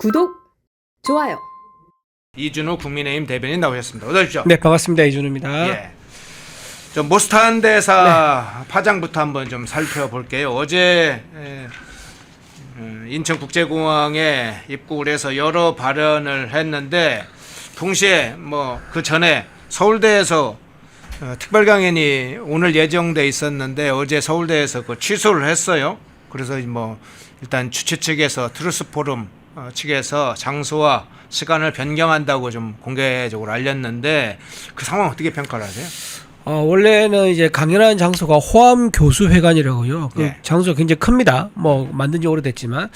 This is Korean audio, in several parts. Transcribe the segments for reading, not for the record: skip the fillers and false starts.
구독, 좋아요. 이준우 국민의힘 대변인 나오셨습니다. 어서 오십시오. 네, 반갑습니다. 이준우입니다. 예. 좀 모스탄 대사 파장부터 한번 좀 살펴볼게요. 어제 인천국제공항에 입국을 해서 여러 발언을 했는데 동시에 뭐 그 전에 서울대에서 특별 강연이 오늘 예정돼 있었는데 어제 서울대에서 그 취소를 했어요. 그래서 뭐 일단 주최 측에서 트루스 포럼 측에서 장소와 시간을 변경한다고 좀 공개적으로 알렸는데 그 상황 어떻게 평가를 하세요? 원래는 이제 강연하는 장소가 호암 교수회관이라고요. 그 예. 장소가 굉장히 큽니다. 뭐 만든 지 오래됐지만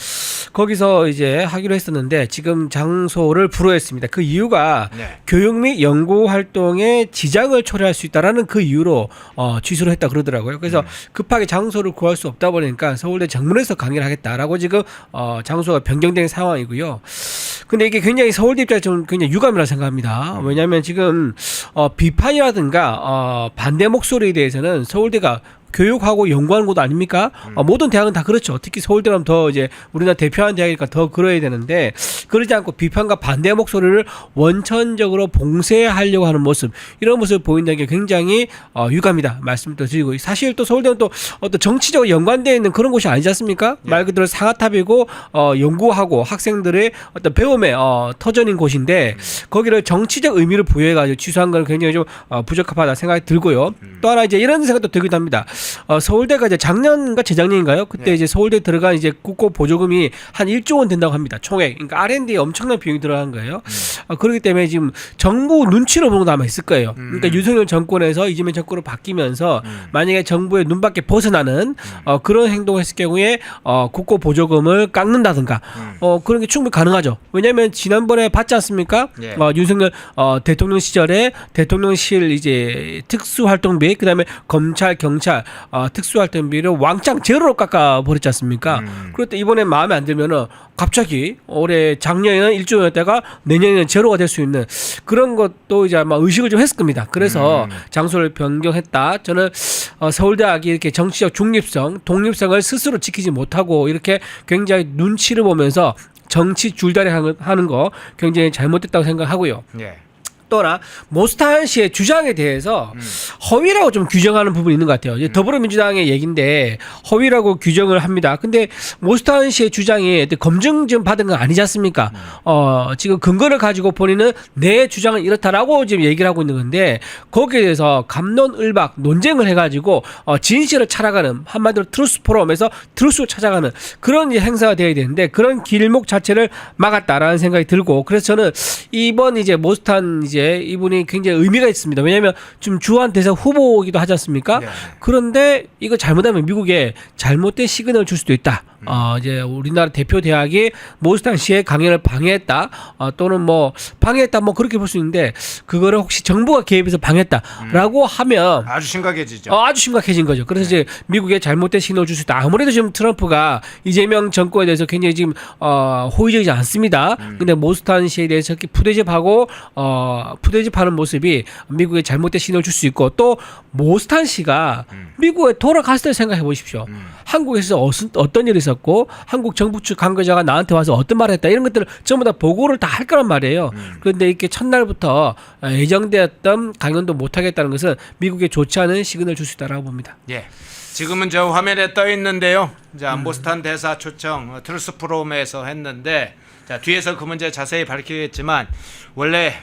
거기서 이제 하기로 했었는데 지금 장소를 불허했습니다. 그 이유가 네. 교육 및 연구 활동에 지장을 초래할 수 있다라는 그 이유로 취소를 했다 그러더라고요. 그래서 급하게 장소를 구할 수 없다 보니까 서울대 정문에서 강의를 하겠다라고 지금 장소가 변경된 상황이고요. 근데 이게 굉장히 서울대 입장에서 좀 굉장히 유감이라 생각합니다. 왜냐하면 지금 비판이라든가 반대 목소리에 대해서는 서울대가 교육하고 연구하는 곳 아닙니까? 모든 대학은 다 그렇죠. 특히 서울대는 더 이제 우리나라 대표하는 대학이니까 더 그러야 되는데 그러지 않고 비판과 반대 목소리를 원천적으로 봉쇄하려고 하는 모습, 이런 모습을 보인다는 게 굉장히 유감이다 말씀을 또 드리고, 사실 또 서울대는 또 어떤 정치적으로 연관되어 있는 그런 곳이 아니지 않습니까? 예. 말 그대로 상아탑이고 연구하고 학생들의 어떤 배움의 터전인 곳인데 거기를 정치적 의미를 부여해가지고 취소한 건 굉장히 좀 부적합하다 생각이 들고요. 또 하나 이제 이런 생각도 들기도 합니다. 서울대가 이제 작년인가 재작년인가요? 그때 네. 이제 서울대 들어간 이제 국고 보조금이 한 1조 원 된다고 합니다. 총액. 그러니까 R&D에 엄청난 비용이 들어간 거예요. 그렇기 때문에 지금 정부 눈치로 보는 것도 아마 있을 거예요. 그러니까 윤석열 정권에서 이재명 정권으로 바뀌면서 만약에 정부의 눈밖에 벗어나는 그런 행동을 했을 경우에 국고 보조금을 깎는다든가 그런 게 충분히 가능하죠. 왜냐하면 지난번에 봤지 않습니까? 예. 윤석열 대통령 시절에 대통령실 이제 특수활동비, 그다음에 검찰, 경찰 특수활동비를 왕창 제로로 깎아 버렸지 않습니까? 그럴 때 이번에 마음에 안 들면은 갑자기 올해 작년에는 1조였다가 내년에는 제로가 될 수 있는 그런 것도 이제 아마 의식을 좀 했을 겁니다. 그래서 장소를 변경했다. 저는 서울대학이 이렇게 정치적 중립성, 독립성을 스스로 지키지 못하고 이렇게 굉장히 눈치를 보면서 정치 줄다리 하는 거 굉장히 잘못됐다고 생각하고요. 예. 또나 모스탄 씨의 주장에 대해서 허위라고 좀 규정하는 부분이 있는 것 같아요. 이제 더불어민주당의 얘기인데 허위라고 규정을 합니다. 근데 모스탄 씨의 주장이 검증 좀 받은 건 아니지 않습니까? 지금 근거를 가지고 본인은 내 주장은 이렇다라고 지금 얘기를 하고 있는 건데 거기에 대해서 갑론을박 논쟁을 해가지고 진실을 찾아가는, 한마디로 트루스 포럼에서 트루스를 찾아가는 그런 이제 행사가 되어야 되는데 그런 길목 자체를 막았다라는 생각이 들고, 그래서 저는 이번 이제 모스탄 이제 이분이 굉장히 의미가 있습니다. 왜냐하면 좀 주한 대사 후보이기도 하지 않습니까? 네. 그런데 이거 잘못하면 미국에 잘못된 시그널을 줄 수도 있다. 이제 우리나라 대표 대학이 모스탄 씨의 강연을 방해했다, 또는 뭐 방해했다, 뭐 그렇게 볼 수 있는데 그거를 혹시 정부가 개입해서 방해했다라고 하면 아주 심각해지죠. 아주 심각해진 거죠. 그래서 이제 미국에 잘못된 시그널을 줄 수 있다. 아무래도 지금 트럼프가 이재명 정권에 대해서 굉장히 지금 호의적이지 않습니다. 근데 모스탄 씨에 대해서 이렇게 푸대접하는 모습이 미국에 잘못된 시그널을 줄 수 있고, 또 모스탄 씨가 미국에 돌아갔을 때 생각해 보십시오. 한국에서 어떤 일이 있었고 한국 정부 측 관계자가 나한테 와서 어떤 말을 했다, 이런 것들을 전부 다 보고를 다 할 거란 말이에요. 그런데 이렇게 첫날부터 예정되었던 강연도 못 하겠다는 것은 미국에 좋지 않은 시그널을 줄 수 있다고 봅니다. 예. 지금은 저 화면에 떠 있는데요. 자, 모스탄 대사 초청 트루스 포럼에서 했는데, 자, 뒤에서 그 문제 자세히 밝히겠지만 원래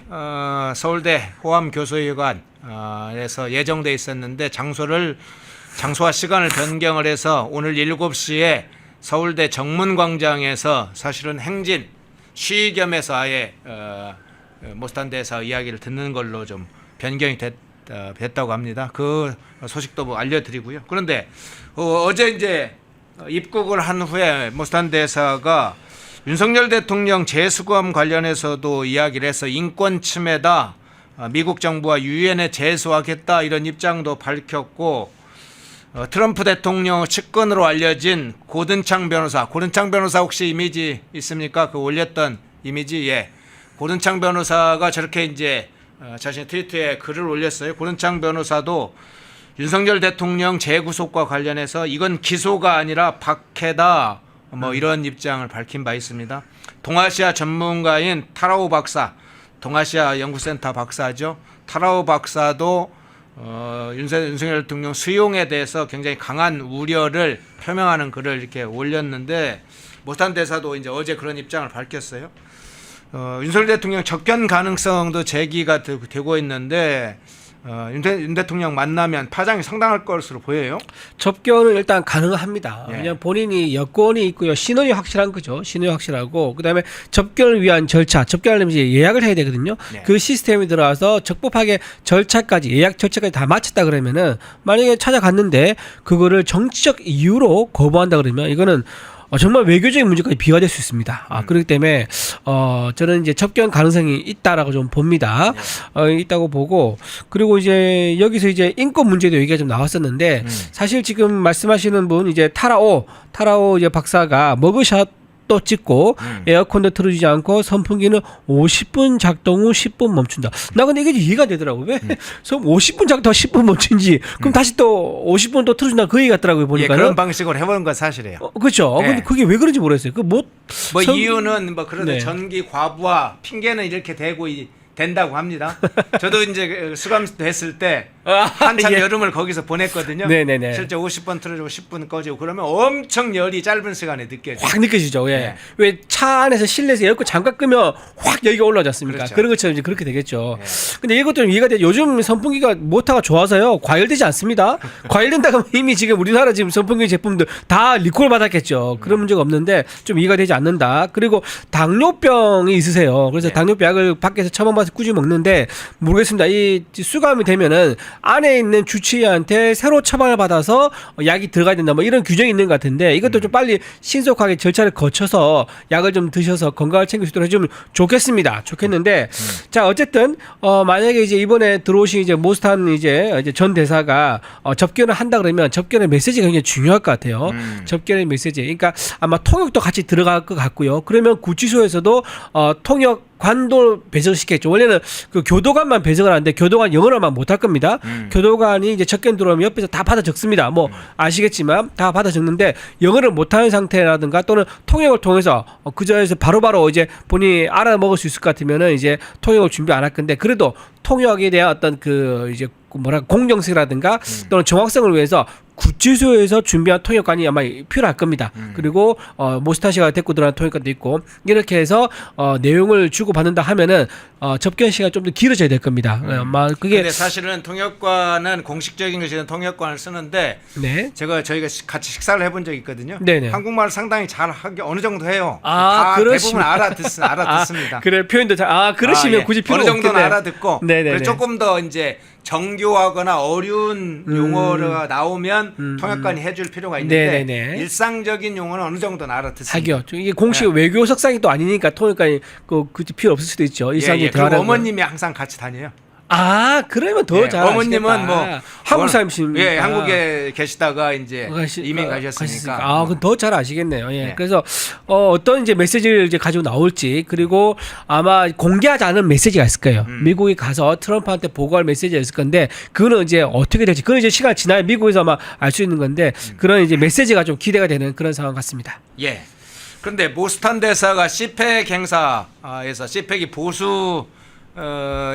서울대 호암 교수회관에서 예정돼 있었는데 장소와 시간을 변경을 해서 오늘 7시에 서울대 정문광장에서 사실은 행진 시위 겸해서 아예 모스탄 대사 이야기를 듣는 걸로 좀 변경이 됐다고 합니다. 그 소식도 뭐 알려드리고요. 그런데 어제 이제 입국을 한 후에 모스탄 대사가 윤석열 대통령 재수검 관련해서도 이야기를 해서 인권 침해다, 미국 정부와 유엔에 제소하겠다, 이런 입장도 밝혔고, 트럼프 대통령 측근으로 알려진 고든창 변호사 혹시 이미지 있습니까? 그 올렸던 이미지. 예. 고든창 변호사가 저렇게 이제 자신의 트위터에 글을 올렸어요. 고든창 변호사도 윤석열 대통령 재구속과 관련해서 이건 기소가 아니라 박해다, 뭐 이런 입장을 밝힌 바 있습니다. 동아시아 전문가인 타라오 박사, 동아시아 연구센터 박사죠. 타라오 박사도 윤석열 대통령 수용에 대해서 굉장히 강한 우려를 표명하는 글을 이렇게 올렸는데 모스탄 대사도 이제 어제 그런 입장을 밝혔어요. 윤석열 대통령 접견 가능성도 제기가 되고 있는데 윤 대통령 만나면 파장이 상당할 것으로 보여요. 접견은 일단 가능합니다. 예. 왜냐하면 본인이 여권이 있고요. 신원이 확실한 거죠. 신원이 확실하고 그다음에 접견을 위한 절차, 접견하려면 이제 예약을 해야 되거든요. 네. 그 시스템이 들어와서 적법하게 절차까지 예약 절차까지 다 마쳤다 그러면은 만약에 찾아갔는데 그거를 정치적 이유로 거부한다 그러면 이거는 정말 외교적인 문제까지 비화될 수 있습니다. 그렇기 때문에 저는 이제 접견 가능성이 있다라고 좀 봅니다. 있다고 보고 그리고 이제 여기서 이제 인권 문제도 얘기가 좀 나왔었는데 사실 지금 말씀하시는 분 이제 타라오 이제 박사가 머그샷 또 찍고 에어컨도 틀어주지 않고 선풍기는 50분 작동 후 10분 멈춘다. 나 근데 이게 이해가 되더라고. 왜 50분 작동 10분 멈춘지 그럼 다시 또 50분 또 틀어준다 그 얘기 같더라고요. 보니까 예, 그런 방식으로 해보는 건 사실이에요. 그렇죠. 네. 근데 그게 왜 그런지 모르겠어요. 뭐 이유는 뭐 그런데 네. 전기 과부하 핑계는 이렇게 된다고 합니다. 저도 이제 수감됐을 때 한참 예. 여름을 거기서 보냈거든요. 네네네. 실제 50분 틀어주고 10분 꺼지고 그러면 엄청 열이 짧은 시간에 느껴져요. 확 느껴지죠. 예. 네. 왜 차 안에서 실내에서 에어컨 잠깐 끄면 확 열기가 올라오지 않습니까? 그렇죠. 그런 것처럼 이제 그렇게 되겠죠. 네. 근데 이것도 좀 이해가 돼. 요즘 선풍기가 모터가 좋아서요. 과열되지 않습니다. 과열된다고 하면 이미 지금 우리나라 지금 선풍기 제품들 다 리콜 받았겠죠. 그런 문제가 없는데 좀 이해가 되지 않는다. 그리고 당뇨병이 있으세요. 그래서 네. 당뇨약을 밖에서 처방받아서 꾸준히 먹는데 모르겠습니다. 이 수감이 되면은 안에 있는 주치의한테 새로 처방을 받아서 약이 들어가야 된다. 뭐 이런 규정이 있는 것 같은데 이것도 좀 빨리 신속하게 절차를 거쳐서 약을 좀 드셔서 건강을 챙길 수 있도록 해주면 좋겠습니다. 좋겠는데 자 어쨌든 만약에 이제 이번에 들어오신 이제 모스탄 이제 전 대사가 접견을 한다 그러면 접견의 메시지가 굉장히 중요할 것 같아요. 접견의 메시지. 그러니까 아마 통역도 같이 들어갈 것 같고요. 그러면 구치소에서도 통역 관도 배정을 시켰죠. 원래는 그 교도관만 배정을 하는데 교도관 영어로만 못할 겁니다. 교도관이 이제 접견 들어오면 옆에서 다 받아 적습니다. 뭐 아시겠지만 다 받아 적는데 영어를 못하는 상태라든가 또는 통역을 통해서 그 자리에서 바로바로 이제 본인이 알아먹을 수 있을 것 같으면은 이제 통역을 준비 안 할 건데 그래도 통역에 대한 어떤 그 이제 공정성이라든가 또는 정확성을 위해서 구치소에서 준비한 통역관이 아마 필요할 겁니다. 그리고 모스탄 씨가 데리고 들어간 통역관도 있고 이렇게 해서 내용을 주고 받는다 하면은 접견 시간이 좀 더 길어져야 될 겁니다. 아마 그게 근데 사실은 통역관은 공식적인 것이는 통역관을 쓰는데 네. 저희가 같이 식사를 해본 적이 있거든요. 네네. 한국말을 상당히 잘 하기 어느 정도 해요. 아, 다 그러시면- 대부분 알아듣습니다. 그래 표현도 잘 그러시면 예. 굳이 필요 어느 정도는 없겠네요. 알아듣고 네네네. 그래서 조금 더 이제 정교하거나 어려운 용어가 나오면 통역관이 해줄 필요가 있는데 네네네. 일상적인 용어는 어느 정도는 알아듣습니다. 하기요. 이게 공식 외교 석상이 또 아니니까 통역관이 굳이 필요 없을 수도 있죠. 일상적인 그리고 대화라는 어머님이 항상 같이 다녀요. 그러면 더 예, 잘 어머님은 뭐 한국 사람이십니까? 예, 한국에 계시다가 이제 이민 가셨으니까. 그럼 더 잘 아시겠네요. 예. 네. 그래서 어떤 이제 메시지를 이제 가지고 나올지 그리고 아마 공개하지 않은 메시지가 있을 거예요. 미국에 가서 트럼프한테 보고할 메시지가 있을 건데 그거는 이제 어떻게 될지 그건 이제 시간 지나야 미국에서 아마 알 수 있는 건데 그런 이제 메시지가 좀 기대가 되는 그런 상황 같습니다. 예. 그런데 모스탄 대사가 시펙 행사에서 시펙이 보수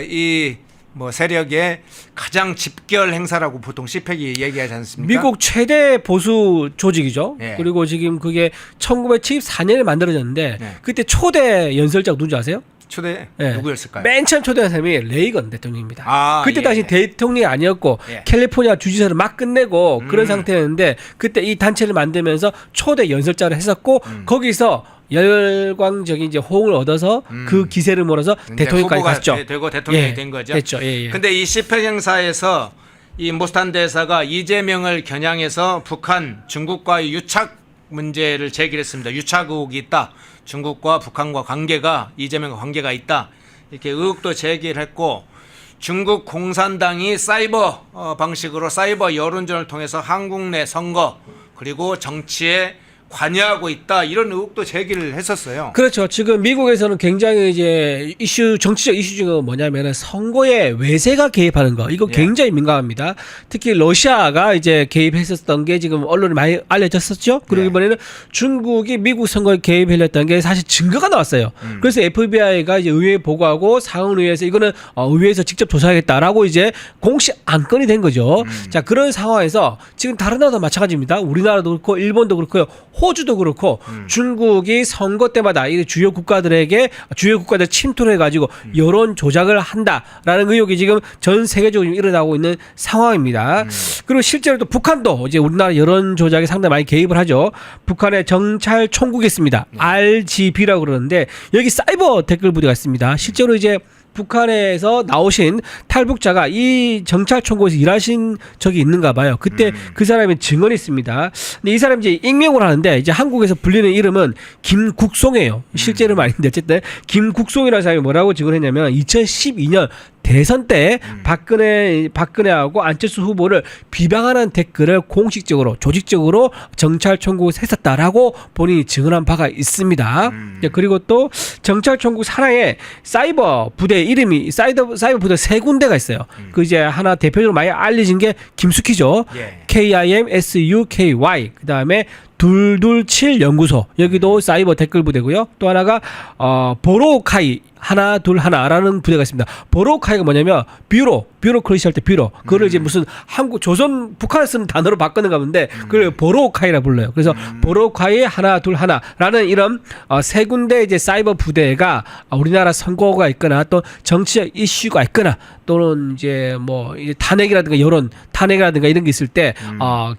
이 뭐 세력의 가장 집결 행사라고 보통 시펙이 얘기하지 않습니까? 미국 최대 보수 조직이죠. 예. 그리고 지금 그게 1974년에 만들어졌는데 네. 그때 초대 연설자가 누군지 아세요? 초대 예. 누구였을까요? 맨 처음 초대한 사람이 레이건 대통령입니다. 그때 예. 당시 대통령이 아니었고 예. 캘리포니아 주지사를 막 끝내고 그런 상태였는데 그때 이 단체를 만들면서 초대 연설자를 했었고 거기서 열광적인 이제 호응을 얻어서 그 기세를 몰아서 대통령까지 후보가 갔죠. 되고 대통령이 예. 된 거죠. 됐죠. 예, 예. 근데 이 시펙 행사에서 이 모스탄 대사가 이재명을 겨냥해서 북한, 중국과의 유착 문제를 제기했습니다. 유착 의혹이 있다. 중국과 북한과 관계가 이재명과 관계가 있다. 이렇게 의혹도 제기를 했고 중국 공산당이 사이버 방식으로 사이버 여론전을 통해서 한국 내 선거 그리고 정치에 관여하고 있다 이런 의혹도 제기를 했었어요. 그렇죠. 지금 미국에서는 굉장히 이제 정치적 이슈 중에 뭐냐면은 선거에 외세가 개입하는 거. 이거 예. 굉장히 민감합니다. 특히 러시아가 이제 개입했었던 게 지금 언론에 많이 알려졌었죠. 그리고 예. 이번에는 중국이 미국 선거에 개입했던 게 사실 증거가 나왔어요. 그래서 FBI가 이제 의회에 보고하고 상원의회에서 이거는 의회에서 직접 조사하겠다라고 이제 공식 안건이 된 거죠. 자, 그런 상황에서 지금 다른 나라도 마찬가지입니다. 우리나라도 그렇고 일본도 그렇고요. 호주도 그렇고 중국이 선거 때마다 이 주요 국가들 침투를 해가지고 여론 조작을 한다라는 의혹이 지금 전 세계적으로 일어나고 있는 상황입니다. 그리고 실제로 또 북한도 이제 우리나라 여론 조작에 상당히 많이 개입을 하죠. 북한의 정찰 총국이 있습니다. RGB라고 그러는데 여기 사이버 댓글 부대가 있습니다. 실제로 이제 북한에서 나오신 탈북자가 이 정찰총국에서 일하신 적이 있는가 봐요. 그때 그 사람의 증언이 있습니다. 근데 이 사람이 이제 익명으로 하는데 이제 한국에서 불리는 이름은 김국송이에요. 실제 이름 아닌데 어쨌든 김국송이라는 사람이 뭐라고 증언했냐면 2012년 대선 때 박근혜하고 안철수 후보를 비방하는 댓글을 공식적으로 조직적으로 정찰총국에서 했었다라고 본인이 증언한 바가 있습니다. 그리고 또 정찰총국 산하에 사이버 부대 이름이 사이버 부대 세 군데가 있어요. 그 이제 하나 대표적으로 많이 알려진 게 김숙희죠. 예. KIMSUKY 그다음에 227 연구소 여기도 사이버 댓글 부대고요. 또 하나가 보로카이 하나 둘 하나라는 부대가 있습니다. 보로카이가 뭐냐면 뷰로크래시 할 때 뷰로 그거를 이제 무슨 한국 조선 북한에 쓰는 단어로 바꾸는가 본데 그걸 보로카이라 불러요. 그래서 보로카이 하나 둘 하나라는 이런 세 군데 이제 사이버 부대가 우리나라 선거가 있거나 또 정치적 이슈가 있거나 또는 이제 뭐 이제 탄핵이라든가 여론 탄핵이라든가 이런 게 있을 때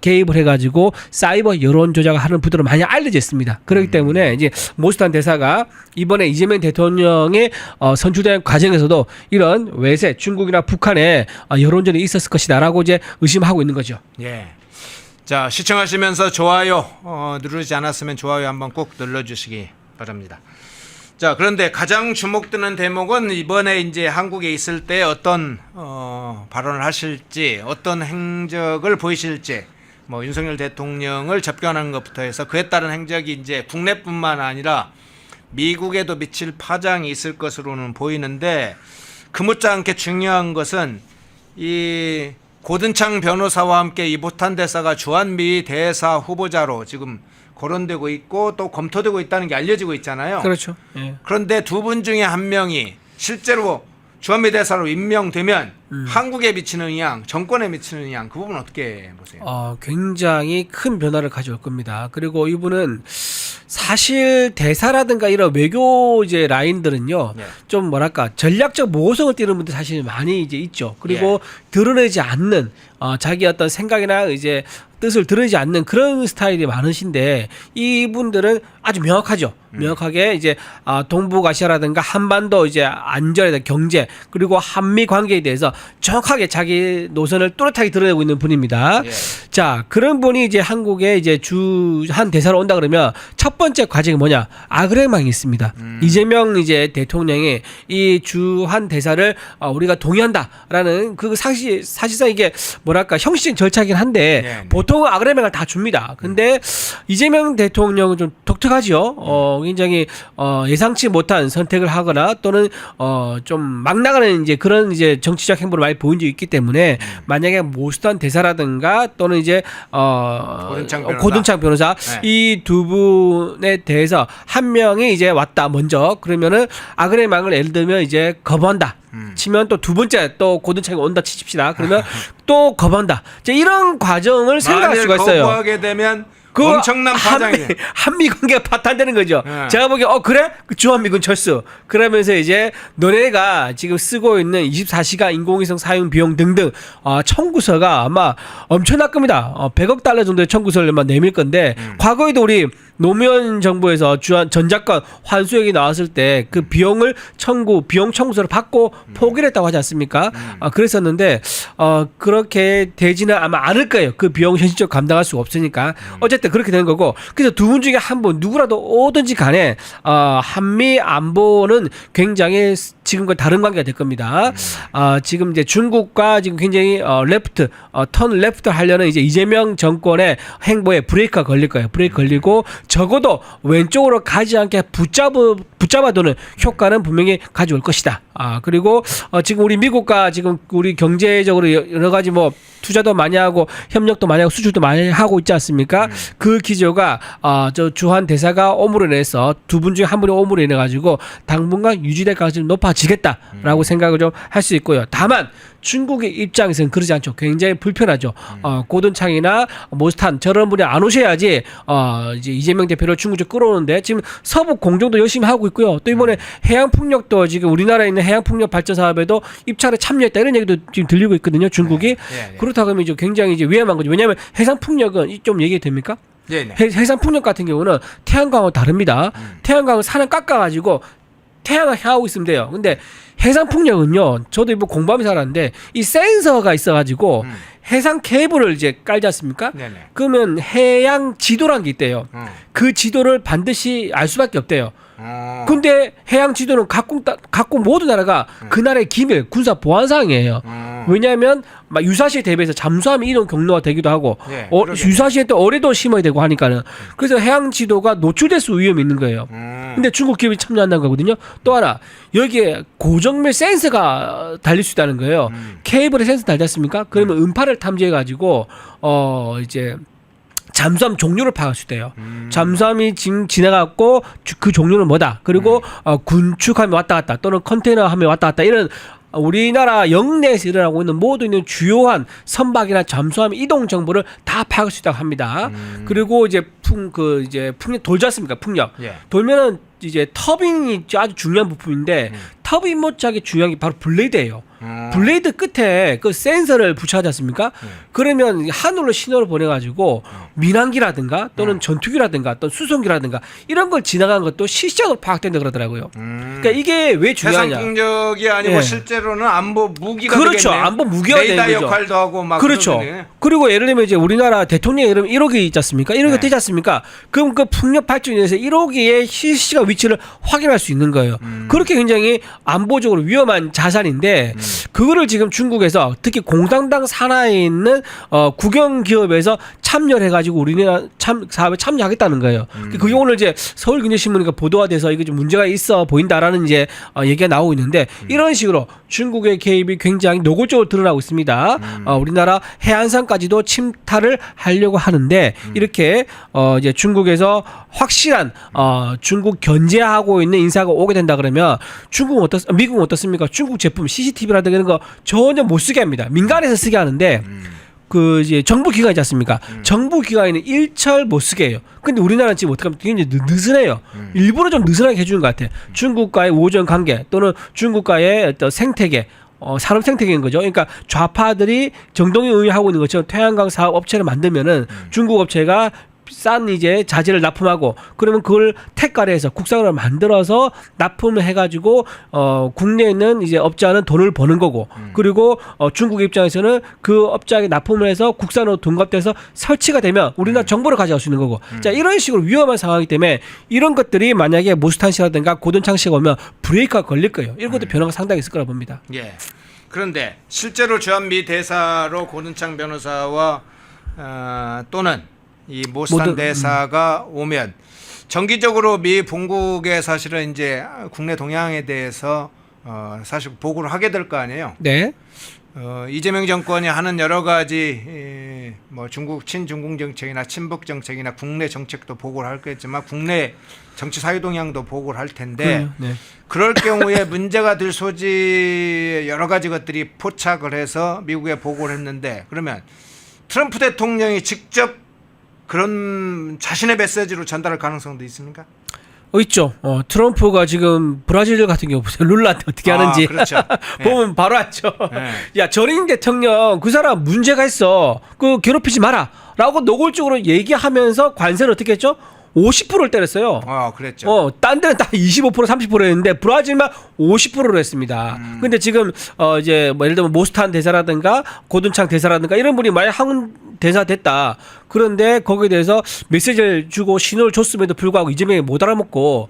개입을 해가지고 사이버 여론 조작을 하는 부대로 많이 알려져 있습니다. 그렇기 때문에 이제 모스탄 대사가 이번에 이재명 대통령의 선출된 과정에서도 이런 외세 중국이나 북한에 여론전이 있었을 것이다라고 이제 의심하고 있는 거죠. 예. 자, 시청하시면서 좋아요 누르지 않았으면 좋아요 한번 꼭 눌러주시기 바랍니다. 자, 그런데 가장 주목되는 대목은 이번에 이제 한국에 있을 때 어떤 발언을 하실지, 어떤 행적을 보이실지, 뭐 윤석열 대통령을 접견하는 것부터 해서 그에 따른 행적이 이제 국내뿐만 아니라 미국에도 미칠 파장이 있을 것으로는 보이는데 그묻지않게 중요한 것은 이 고든창 변호사와 함께 이 모스탄 대사가 주한미 대사 후보자로 지금 거론되고 있고 또 검토되고 있다는 게 알려지고 있잖아요. 그렇죠. 예. 그런데 두 분 중에 한 명이 실제로 주한미 대사로 임명되면 한국에 미치는 영향, 정권에 미치는 영향 그 부분 어떻게 보세요? 굉장히 큰 변화를 가져올 겁니다. 그리고 이분은 사실 대사라든가 이런 외교 이제 라인들은요, 네. 좀 뭐랄까 전략적 모성을 띠는 분들 사실 많이 이제 있죠. 그리고 드러내지 않는 자기 어떤 생각이나 이제 뜻을 드러내지 않는 그런 스타일이 많으신데 이분들은 아주 명확하죠. 명확하게 이제 동북아시아라든가 한반도 이제 안전이나 경제 그리고 한미 관계에 대해서 정확하게 자기 노선을 뚜렷하게 드러내고 있는 분입니다. 예. 자, 그런 분이 이제 한국에 이제 주한 대사로 온다 그러면 첫 번째 과정이 뭐냐? 아그레망이 있습니다. 이재명 이제 대통령이 이 주한 대사를 우리가 동의한다라는 그 사실상 이게 뭐랄까 형식적인 절차이긴 한데 네. 보통 아그레망을 다 줍니다. 근데 이재명 대통령은 좀 독특하죠. 굉장히 예상치 못한 선택을 하거나 또는 좀 막 나가는 이제 그런 이제 정치적 행보를 많이 보인 적이 있기 때문에 만약에 모스탄 대사라든가 또는 이제 고든창 변호사 네. 이 두 분에 대해서 한 명이 이제 왔다 먼저 그러면은 아그레망을 예를 들면 이제 거부한다. 치면 또 두 번째 또 고든창이 온다 치십시다. 그러면 또 거부한다. 이제 이런 과정을 생각할 수가 있어요. 거부하게 되면 그 엄청난 파장이 돼. 한미 관계가 파탄되는 거죠. 네. 제가 보기에 그래? 주한미군 철수. 그러면서 이제 너네가 지금 쓰고 있는 24시간 인공위성 사용 비용 등등 청구서가 아마 엄청날 겁니다. 100억 달러 정도의 청구서를 내밀 건데 과거에도 우리 노무현 정부에서 전작권 환수액이 나왔을 때 그 비용 청구서를 받고 포기를 했다고 하지 않습니까? 그랬었는데 그렇게 되지는 아마 않을 거예요. 그 비용 현실적으로 감당할 수가 없으니까 어쨌든 그렇게 되는 거고. 그래서 두 분 중에 한 분 누구라도 오든지 간에 한미 안보는 굉장히 지금과 다른 관계가 될 겁니다. 지금 이제 중국과 지금 굉장히 턴 레프트 하려는 이제 이재명 정권의 행보에 브레이크가 걸릴 거예요. 브레이크 걸리고 적어도 왼쪽으로 가지 않게 붙잡아두는 효과는 분명히 가져올 것이다. 그리고 지금 우리 미국과 지금 우리 경제적으로 여러 가지 뭐 투자도 많이 하고 협력도 많이 하고 수출도 많이 하고 있지 않습니까? 그 기조가 저 주한 대사가 오므로 인해서 두 분 중에 한 분이 오므로 인해 가지고 당분간 유지될 가능성이 높아지겠다라고 생각을 좀 할 수 있고요. 다만 중국의 입장에서는 그러지 않죠. 굉장히 불편하죠. 고든창이나 모스탄 저런 분이 안 오셔야지 이제 이재명 대표를 중국 쪽 끌어오는데 지금 서북 공정도 열심히 하고 있고요. 또 이번에 해양풍력도 지금 우리나라에 있는 해양풍력 발전 사업에도 입찰에 참여했다 이런 얘기도 지금 들리고 있거든요. 중국이. 그렇다 그러면 이제 굉장히 이제 위험한 거죠. 왜냐하면 해상풍력은 좀 얘기 됩니까? 네네. 해상풍력 같은 경우는 태양광하고 다릅니다. 태양광은 산을 깎아가지고 태양을 향하고 있으면 돼요. 근데 해상풍력은요, 저도 뭐 공부하면서 알았는데 이 센서가 있어가지고 해상 케이블을 이제 깔지 않습니까? 네네. 그러면 해양 지도라는 게 있대요. 그 지도를 반드시 알 수밖에 없대요. 근데 해양 지도는 각국 모든 나라가 그 나라의 기밀, 군사 보안 사항이에요. 왜냐하면 막 유사시에 대비해서 잠수함 이동 경로가 되기도 하고 네, 유사시에 또 어뢰도 심어야 되고 하니까는 그래서 해양 지도가 노출될 수 위험이 있는 거예요. 근데 중국 기업이 참여한다는 거거든요. 또 하나 여기에 고정밀 센서가 달릴 수 있다는 거예요. 케이블에 센서 달지 않습니까? 그러면 음파를 탐지해 가지고 이제 잠수함 종류를 파악할 수 있대요. 잠수함이 지금 지나갔고 그 종류는 뭐다. 그리고 군축함이 왔다 갔다 또는 컨테이너함이 왔다 갔다 이런 우리나라 영내에서 일어나고 있는 모두 있는 주요한 선박이나 잠수함 이동 정보를 다 파악할 수 있다고 합니다. 그리고 이제 풍력 돌지 않습니까? 풍력. 예. 돌면은 이제 터빈이 아주 중요한 부품인데 터빈 못지않게 중요한 게 바로 블레이드예요. 블레이드 끝에 그 센서를 부착하지 않습니까? 그러면 하늘로 신호를 보내가지고 민항기라든가 또는 전투기라든가 또는 수송기라든가 이런 걸 지나가는 것도 실시간으로 파악된다 그러더라고요. 그러니까 이게 왜 중요하냐? 해상풍력이 아니고 예. 실제로는 안보 무기가 그렇죠. 되겠네요. 안보 무기가 되는 레이더 거죠. 역할도 하고 막 그렇죠. 그러겠네. 그리고 예를 들면 이제 우리나라 대통령 이름 1호기 있지 않습니까? 1호기 네. 되지 않습니까? 그럼 그 풍력 발전에서 1호기의 실시간 위치를 확인할 수 있는 거예요. 그렇게 굉장히 안보적으로 위험한 자산인데 그거를 지금 중국에서 특히 공산당 산하에 있는 국영 기업에서 참여를 해가지고 우리나라 사업에 참여하겠다는 거예요. 그게 오늘 이제 서울경제신문이가 보도가 돼서 이게 좀 문제가 있어 보인다라는 이제 얘기가 나오고 있는데 이런 식으로 중국의 개입이 굉장히 노골적으로 드러나고 있습니다. 우리나라 해안선까지도 침탈을 하려고 하는데 이렇게 이제 중국에서 확실한 중국 견제하고 있는 인사가 오게 된다 그러면 미국은 어떻습니까? 중국 제품 CCTV라든가 이런 거 전혀 못 쓰게 합니다. 민간에서 쓰게 하는데 그 이제 정부 기관이지 않습니까? 정부 기관에는 일철 못 쓰게 해요. 근데 우리나라는 지금 어떻게 하면 굉장히 느슨해요. 일부러 좀 느슨하게 해주는 것 같아요. 중국과의 우호적 관계 또는 중국과의 어떤 생태계 산업 생태계인 거죠. 그러니까 좌파들이 정동영 의원이 하고 있는 것처럼 태양광 사업 업체를 만들면은 중국 업체가 싼 이제 자재를 납품하고 그러면 그걸 택가래해서 국산으로 만들어서 납품을 해가지고 국내에 있는 이제 업자는 돈을 버는 거고 그리고 중국 입장에서는 그 업자에게 납품을 해서 국산으로 둔갑돼서 설치가 되면 우리나라 정보를 가져갈 수 있는 거고 자 이런 식으로 위험한 상황이기 때문에 이런 것들이 만약에 모스탄 씨라든가 고든창 씨가 오면 브레이크가 걸릴 거예요. 이런 것도 변화가 상당히 있을 거라 봅니다. 예. 그런데 실제로 주한미 대사로 고든창 변호사와 또는 이 모스탄 대사가 오면 정기적으로 미 본국에 사실은 이제 국내 동향에 대해서 사실 보고를 하게 될 거 아니에요. 네. 이재명 정권이 하는 여러 가지 뭐 중국 친중국 정책이나 친북 정책이나 국내 정책도 보고를 할 거겠지만 국내 정치 사회 동향도 보고를 할 텐데 네. 그럴 경우에 문제가 될 소지 여러 가지 것들이 포착을 해서 미국에 보고를 했는데 그러면 트럼프 대통령이 직접 그런 자신의 메시지로 전달할 가능성도 있습니까? 있죠. 트럼프가 지금 브라질 같은 경우 보세요. 룰라한테 어떻게 하는지 그렇죠. 보면 바로 알죠. 야, 전임 대통령 그 사람 문제가 있어. 그 괴롭히지 마라. 라고 노골적으로 얘기하면서 관세를 어떻게 했죠? 50%를 때렸어요. 그랬죠. 딴 데는 다 25%, 30% 했는데 브라질만 50%로 했습니다. 근데 지금 이제 뭐 예를 들면 모스탄 대사라든가 고든창 대사라든가 이런 분이 만약 한국 대사 됐다. 그런데 거기에 대해서 메시지를 주고 신호를 줬음에도 불구하고 이재명이 못 알아먹고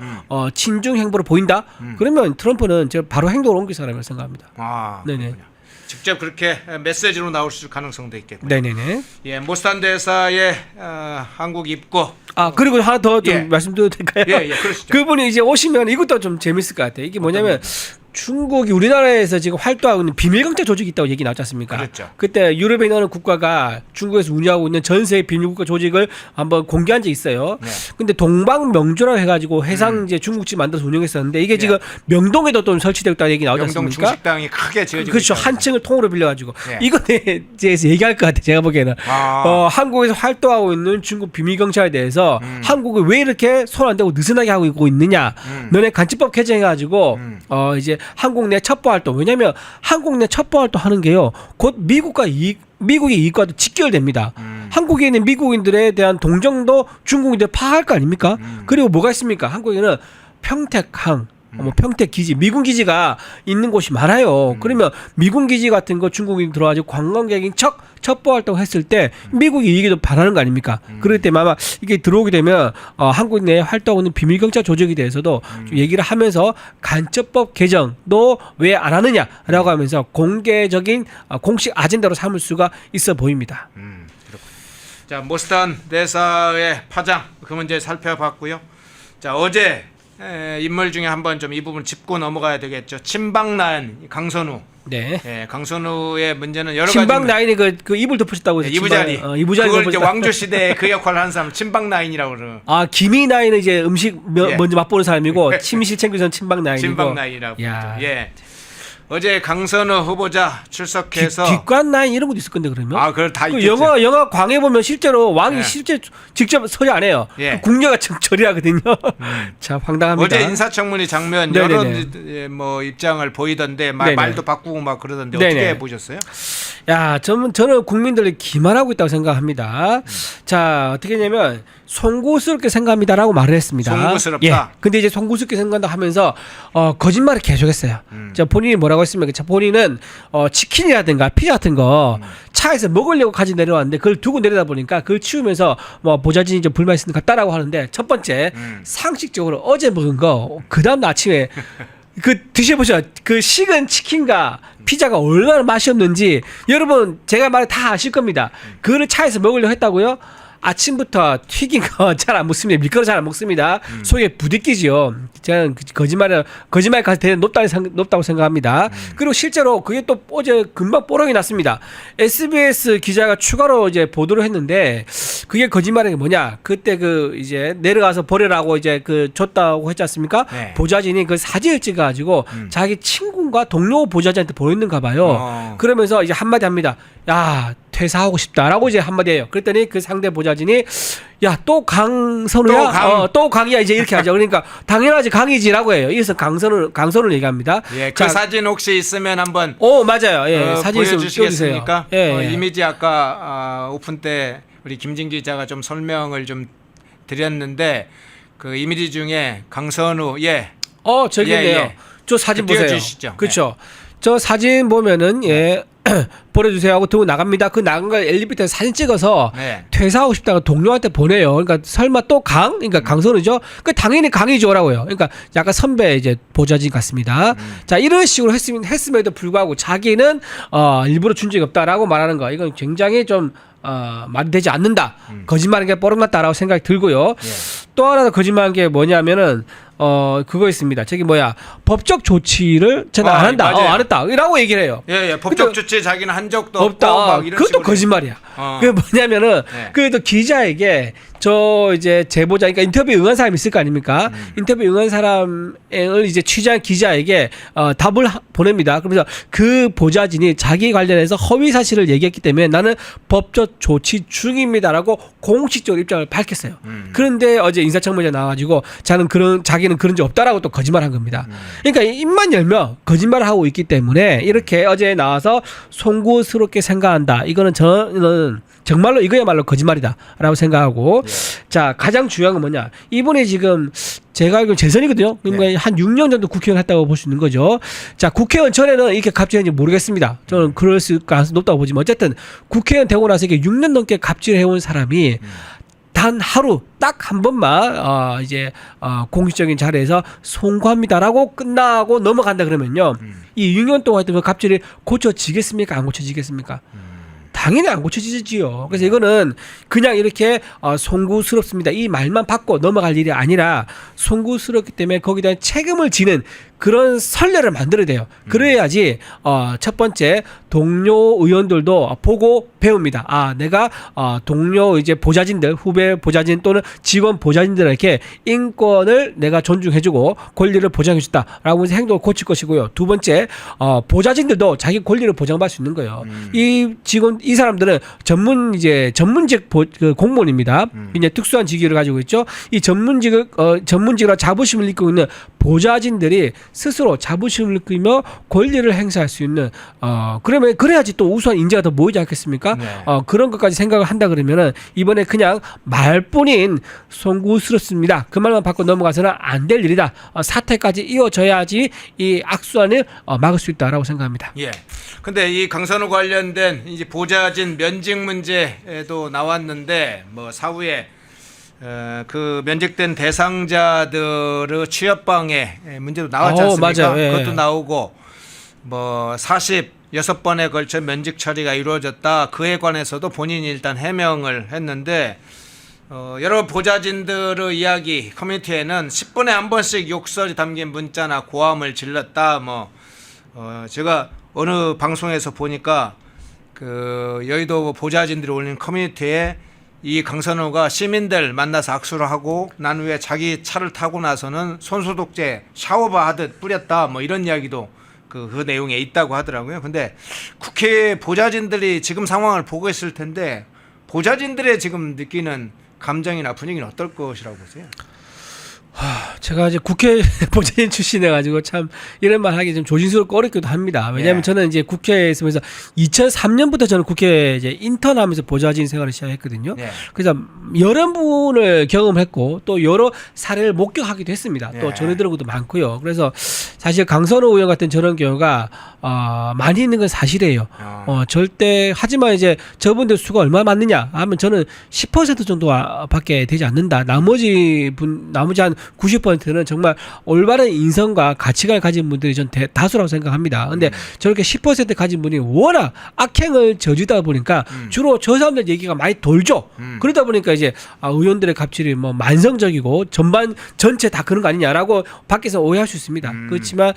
친중 행보를 보인다. 그러면 트럼프는 제가 바로 행동을 옮길 사람이라고 생각합니다. 네네. 직접 그렇게 메시지로 나올 수 있을 가능성도 있겠고요. 네네네. 예, 모스탄 대사의 한국 입고. 그리고 하나 더 좀 예. 말씀드려도 될까요? 예, 그러시죠. 그분이 이제 오시면 이것도 좀 재밌을 것 같아요. 이게 뭐냐면 중국이 우리나라에서 지금 활동하고 있는 비밀경제 조직이 있다고 얘기 나왔지 않습니까? 그렇죠. 그때 유럽에 있는 어느 국가가 중국에서 운영하고 있는 전 세계 비밀국가 조직을 한번 공개한 적이 있어요. 네. 근데 동방명주라고 해가지고 해상 이제 중국집 만들어서 운영했었는데 이게 지금 명동에도 또 설치되었다는 얘기 나오지 명동 않습니까? 중식당이 크게 지어지고 그렇죠. 있다고 한 층을 통으로 빌려가지고 예. 이거에 대해서 얘기할 것 같아요. 제가 보기에는 한국에서 활동하고 있는 중국 비밀 경찰에 대해서 한국이 왜 이렇게 손 안 대고 느슨하게 하고 있느냐. 너네 간첩법 개정해가지고 이제 한국 내 첩보 활동. 왜냐하면 한국 내 첩보 활동 하는 게요. 곧 미국의 이익과도 직결됩니다. 한국에 있는 미국인들에 대한 동정도 중국인들 파악할 거 아닙니까? 그리고 뭐가 있습니까? 한국에는 평택항. 뭐 평택 기지, 미군 기지가 있는 곳이 많아요. 그러면 미군 기지 같은 거 중국인 들어와가지고 관광객인 척 첩보 활동했을 때 미국이 이익도 바라는 거 아닙니까? 그럴 때 아마 이게 들어오게 되면 한국 내에 활동하고 있는 비밀 경찰 조직에 대해서도 좀 얘기를 하면서 간첩법 개정도 왜 안 하느냐라고 하면서 공개적인 공식 아젠다로 삼을 수가 있어 보입니다. 자, 모스탄 대사의 파장 그 문제 살펴봤고요. 자, 어제 인물 중에 한번 좀 이 부분 짚고 넘어가야 되겠죠. 친박라인 강선우. 네. 예, 강선우의 문제는 여러 친박 가지. 라인이 그 이불 덮으셨다고 해서 이부자리. 이부자리 그걸 이제 덮으셨다. 왕조 시대에 그 역할을 하는 사람 친박 라인이라고 그러는. 김이 나이는 이제 음식 예. 먼저 맛보는 사람이고 침실 챙기선 친박 나이고. 친박 라인이라고. 야. 그러죠. 예. 어제 강선우 후보자 출석해서 뒷관 라인 이런 것도 있을 건데 그러면? 그걸 다 그 있겠죠. 영화 광해 보면 실제로 왕이 예. 실제 직접 서리 안 해요. 예. 그 궁녀가 처리하거든요. 참 황당합니다. 어제 인사청문회 장면 네네네. 여러 뭐 입장을 보이던데 네네. 말도 바꾸고 막 그러던데 네네. 어떻게 보셨어요? 야, 저는 국민들을 기만하고 있다고 생각합니다. 자, 어떻게 했냐면 송구스럽게 생각합니다라고 말을 했습니다. 송구스럽다. 예. 근데 이제 송구스럽게 생각한다 하면서 거짓말을 계속했어요. 자, 본인이 뭐라고 했습니까? 자, 본인은 치킨이라든가 피자 같은 거 차에서 먹으려고 가지고 내려왔는데 그걸 두고 내려다 보니까 그걸 치우면서 뭐 보좌진이 좀 불만 있는 것 같다라고 하는데 첫 번째 상식적으로 어제 먹은 거 그 다음 날 아침에 그 드셔보죠. 그 식은 치킨과 피자가 얼마나 맛이 없는지 여러분 제가 말해 다 아실 겁니다. 그거를 차에서 먹으려고 했다고요? 아침부터 튀긴 거 잘 안 먹습니다. 밀가루 잘 안 먹습니다. 속에 부대끼지요. 저는 거짓말까지 되는 높다고 생각합니다. 그리고 실제로 그게 또 어제 금방 뽀록이 났습니다. SBS 기자가 추가로 이제 보도를 했는데 그게 거짓말이 뭐냐? 그때 그 이제 내려가서 버려라고 이제 그 줬다고 했지 않습니까? 네. 보좌진이 그 사진을 찍어가지고 자기 친구과 동료 보좌진한테 보냈는가 봐요. 그러면서 이제 한마디 합니다. 야, 퇴사하고 싶다라고 이제 한마디 해요. 그랬더니 그 상대 보좌진이 야, 또 강선우야? 또 강이야 이제 이렇게 하죠. 그러니까 당연하지 강이지라고 해요. 이래서 강선우를 얘기합니다. 예, 그 사진 혹시 있으면 한번 맞아요. 예, 사진 있으면 보여주시겠습니까? 예. 이미지 아까 오픈 때 우리 김진기 기자가 좀 설명을 좀 드렸는데 그 이미지 중에 강선우 저기 있네요. 예. 저 사진 보세요. 띄워주시죠. 그렇죠. 저 사진 보면은 보내주세요 하고 들고 나갑니다. 그 나간 거 엘리베이터에 사진 찍어서 네. 퇴사하고 싶다가 동료한테 보내요. 그러니까 설마 또 그러니까 강선우죠. 그 당연히 강이죠라고요. 그러니까 약간 선배 이제 보좌진 같습니다. 자, 이런 식으로 했음에도 불구하고 자기는 일부러 준 적이 없다라고 말하는 거. 이건 굉장히 좀 말이 되지 않는다. 거짓말한 게 뽀록났다라고 생각이 들고요. 또 하나 더 거짓말한 게 뭐냐면은 그거 있습니다. 저기 법적 조치를 저는 안 한다. 안 했다라고 얘기를 해요. 예, 법적 조치 자기는 한 적도 없다. 없고 막 이런 그것도 식으로 거짓말이야. 그게 뭐냐면은 그래도 기자에게 저 이제 제보자, 그러니까 인터뷰 응한 사람이 있을 거 아닙니까? 인터뷰 응한 사람을 이제 취재한 기자에게 답을 보냅니다. 그러면서 그 보좌진이 자기 관련해서 허위 사실을 얘기했기 때문에 나는 법적 조치 중입니다라고 공식적으로 입장을 밝혔어요. 그런데 어제 인사청문회 나와가지고 자기는 그런 적 없다라고 또 거짓말한 겁니다. 그러니까 입만 열면 거짓말을 하고 있기 때문에 이렇게 어제 나와서 송구스럽게 생각한다. 이거는 저는 정말로 이거야말로 거짓말이다라고 생각하고 자, 가장 중요한 건 뭐냐? 이분이 지금 제가 알기로 재선이거든요. 그러니까 한 6년 정도 국회의원 했다고 볼 수 있는 거죠. 자, 국회의원 전에는 이렇게 갑질했는지 모르겠습니다. 저는 그럴 가능성이 높다고 보지만 어쨌든 국회의원 되고 나서 이게 6년 넘게 갑질해온 사람이 단 하루 딱 한 번만 공식적인 자리에서 송구합니다라고 끝나고 넘어간다 그러면요. 이 6년 동안 했던 그 갑질이 고쳐지겠습니까? 안 고쳐지겠습니까? 당연히 안 고쳐지지요. 그래서 이거는 그냥 이렇게 송구스럽습니다. 이 말만 받고 넘어갈 일이 아니라 송구스럽기 때문에 거기에 대한 책임을 지는 그런 선례를 만들어야 돼요. 그래야지 첫 번째 동료 의원들도 보고 배웁니다. 아, 내가 동료 이제 보좌진들, 후배 보좌진 또는 직원 보좌진들에게 인권을 내가 존중해주고 권리를 보장해줬다라고 해서 행동을 고칠 것이고요. 두 번째, 보좌진들도 자기 권리를 보장받을 수 있는 거예요. 이 사람들은 전문직 공무원입니다. 이제 특수한 직위를 가지고 있죠. 이 전문직으로 자부심을 느끼고 있는 보좌진들이 스스로 자부심을 느끼며 권리를 행사할 수 있는 그래야지 또 우수한 인재가 더 모이지 않겠습니까? 네. 그런 것까지 생각을 한다 그러면은 이번에 그냥 말뿐인 송구스럽습니다. 그 말만 받고 넘어가서는 안 될 일이다. 사태까지 이어져야지 이 악순환을 막을 수 있다라고 생각합니다. 예. 근데 이 강선우 관련된 이제 보좌진 면직 문제도 나왔는데 뭐 사후에 그 면직된 대상자들의 취업방해 문제도 나왔지 않습니까? 맞아요. 예. 그것도 나오고 뭐 46번에 걸쳐 면직 처리가 이루어졌다. 그에 관해서도 본인이 일단 해명을 했는데 여러 보좌진들의 이야기 커뮤니티에는 10분에 한 번씩 욕설이 담긴 문자나 고함을 질렀다. 제가 어느 방송에서 보니까 그 여의도 보좌진들이 올린 커뮤니티에 이 강선우가 시민들 만나서 악수를 하고 난 후에 자기 차를 타고 나서는 손소독제 샤워바 하듯 뿌렸다 뭐 이런 이야기도 그 내용에 있다고 하더라고요. 근데 국회 보좌진들이 지금 상황을 보고 있을 텐데 보좌진들의 지금 느끼는 감정이나 분위기는 어떨 것이라고 보세요? 제가 이제 국회 보좌진 출신해 가지고 참 이런 말 하기 좀 조심스럽고 어렵기도 합니다. 왜냐하면 저는 이제 국회에 있으면서 2003년부터 저는 국회 이제 인턴하면서 보좌진 생활을 시작했거든요. 그래서 여러 분을 경험했고 또 여러 사례를 목격하기도 했습니다. 또 전해 들은 것도 많고요. 그래서 사실 강선우 의원 같은 저런 경우가 많이 있는 건 사실이에요. 절대 하지만 이제 저분들 수가 얼마 맞느냐 하면 저는 10% 정도밖에 되지 않는다. 나머지 한 90%는 정말 올바른 인성과 가치관을 가진 분들이 전 다수라고 생각합니다. 근데 저렇게 10% 가진 분이 워낙 악행을 저지르다 보니까 주로 저 사람들 얘기가 많이 돌죠. 그러다 보니까 이제 의원들의 갑질이 뭐 만성적이고 전체 다 그런 거 아니냐라고 밖에서 오해할 수 있습니다. 그렇지만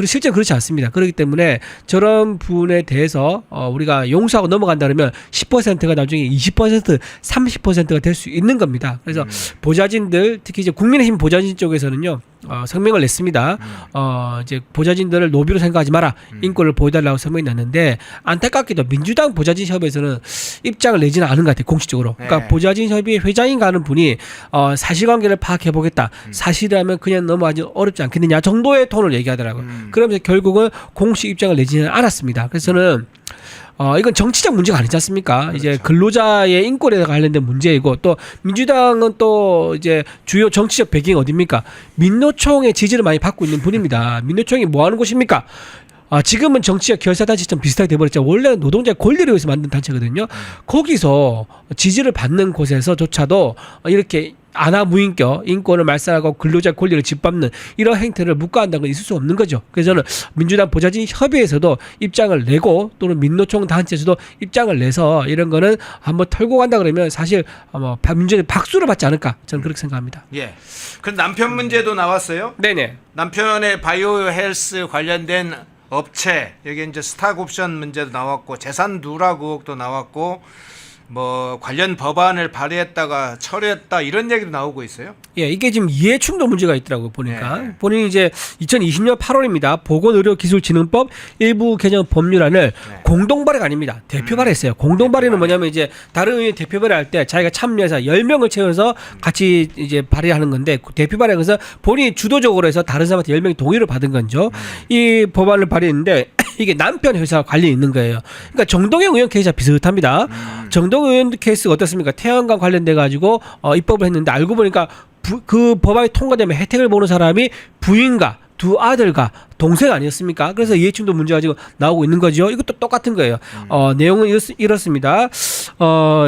실제 그렇지 않습니다. 그렇기 때문에 저런 분에 대해서 우리가 용서하고 넘어간다 그러면 10%가 나중에 20%, 30%가 될 수 있는 겁니다. 그래서 보좌진들 특히 이제 국민의힘 보좌진 쪽에서는요 성명을 냈습니다. 이제 보좌진들을 노비로 생각하지 마라. 인권을 보여달라고 성명이 났는데 안타깝게도 민주당 보좌진 협의회에서는 입장을 내지는 않은 것 같아요. 공식적으로. 그러니까 보좌진 협의회 회장인가 하는 분이 사실관계를 파악해보겠다. 사실이라면 그냥 넘어가지 어렵지 않겠느냐 정도의 톤을 얘기하더라고요. 그러면서 결국은 공식 입장을 내지는 않았습니다. 그래서 저는 이건 정치적 문제가 아니지 않습니까? 그렇죠. 이제 근로자의 인권에 관련된 문제이고 또 민주당은 또 이제 주요 정치적 배경이 어딥니까? 민노총의 지지를 많이 받고 있는 분입니다. 민노총이 뭐 하는 곳입니까? 지금은 정치적 결사단체처럼 비슷하게 돼버렸죠. 원래는 노동자의 권리를 위해서 만든 단체거든요. 거기서 지지를 받는 곳에서조차도 이렇게 안하무인격 인권을 말살하고 근로자 권리를 짓밟는 이런 행태를 묵과한다는 건 있을 수 없는 거죠. 그래서 저는 민주당 보좌진 협의회에서도 입장을 내고 또는 민노총 단체에서도 입장을 내서 이런 거는 한번 털고 간다 그러면 사실 민주당이 박수를 받지 않을까 저는 그렇게 생각합니다. 예. 그 남편 문제도 나왔어요. 네네. 남편의 바이오 헬스 관련된 업체 여기 이제 스탁 옵션 문제도 나왔고 재산 누락 의혹도 나왔고 뭐 관련 법안을 발의했다가 철회했다 이런 얘기도 나오고 있어요. 예, 이게 지금 이해충돌 문제가 있더라고요, 보니까. 본인이 이제 2020년 8월입니다. 보건의료기술진흥법 일부 개정 법률안을 공동 발의가 아닙니다. 대표 발의했어요. 공동 발의는 뭐냐면 이제 다른 의원이 대표 발의할 때 자기가 참여해서 10명을 채워서 같이 이제 발의하는 건데 대표 발의해서 본인이 주도적으로 해서 다른 사람한테 10명이 동의를 받은 거죠. 이 법안을 발의했는데 이게 남편 회사와 관련이 있는 거예요. 그러니까 정동영 의원 케이스와 비슷합니다. 정동영 의원 케이스가 어떻습니까? 태양광 관련돼 가지고 입법을 했는데 알고 보니까 그 법안이 통과되면 혜택을 보는 사람이 부인과 두 아들과 동생 아니었습니까? 그래서 이해충돌 문제가 지금 나오고 있는 거죠. 이것도 똑같은 거예요. 내용은 이렇습니다.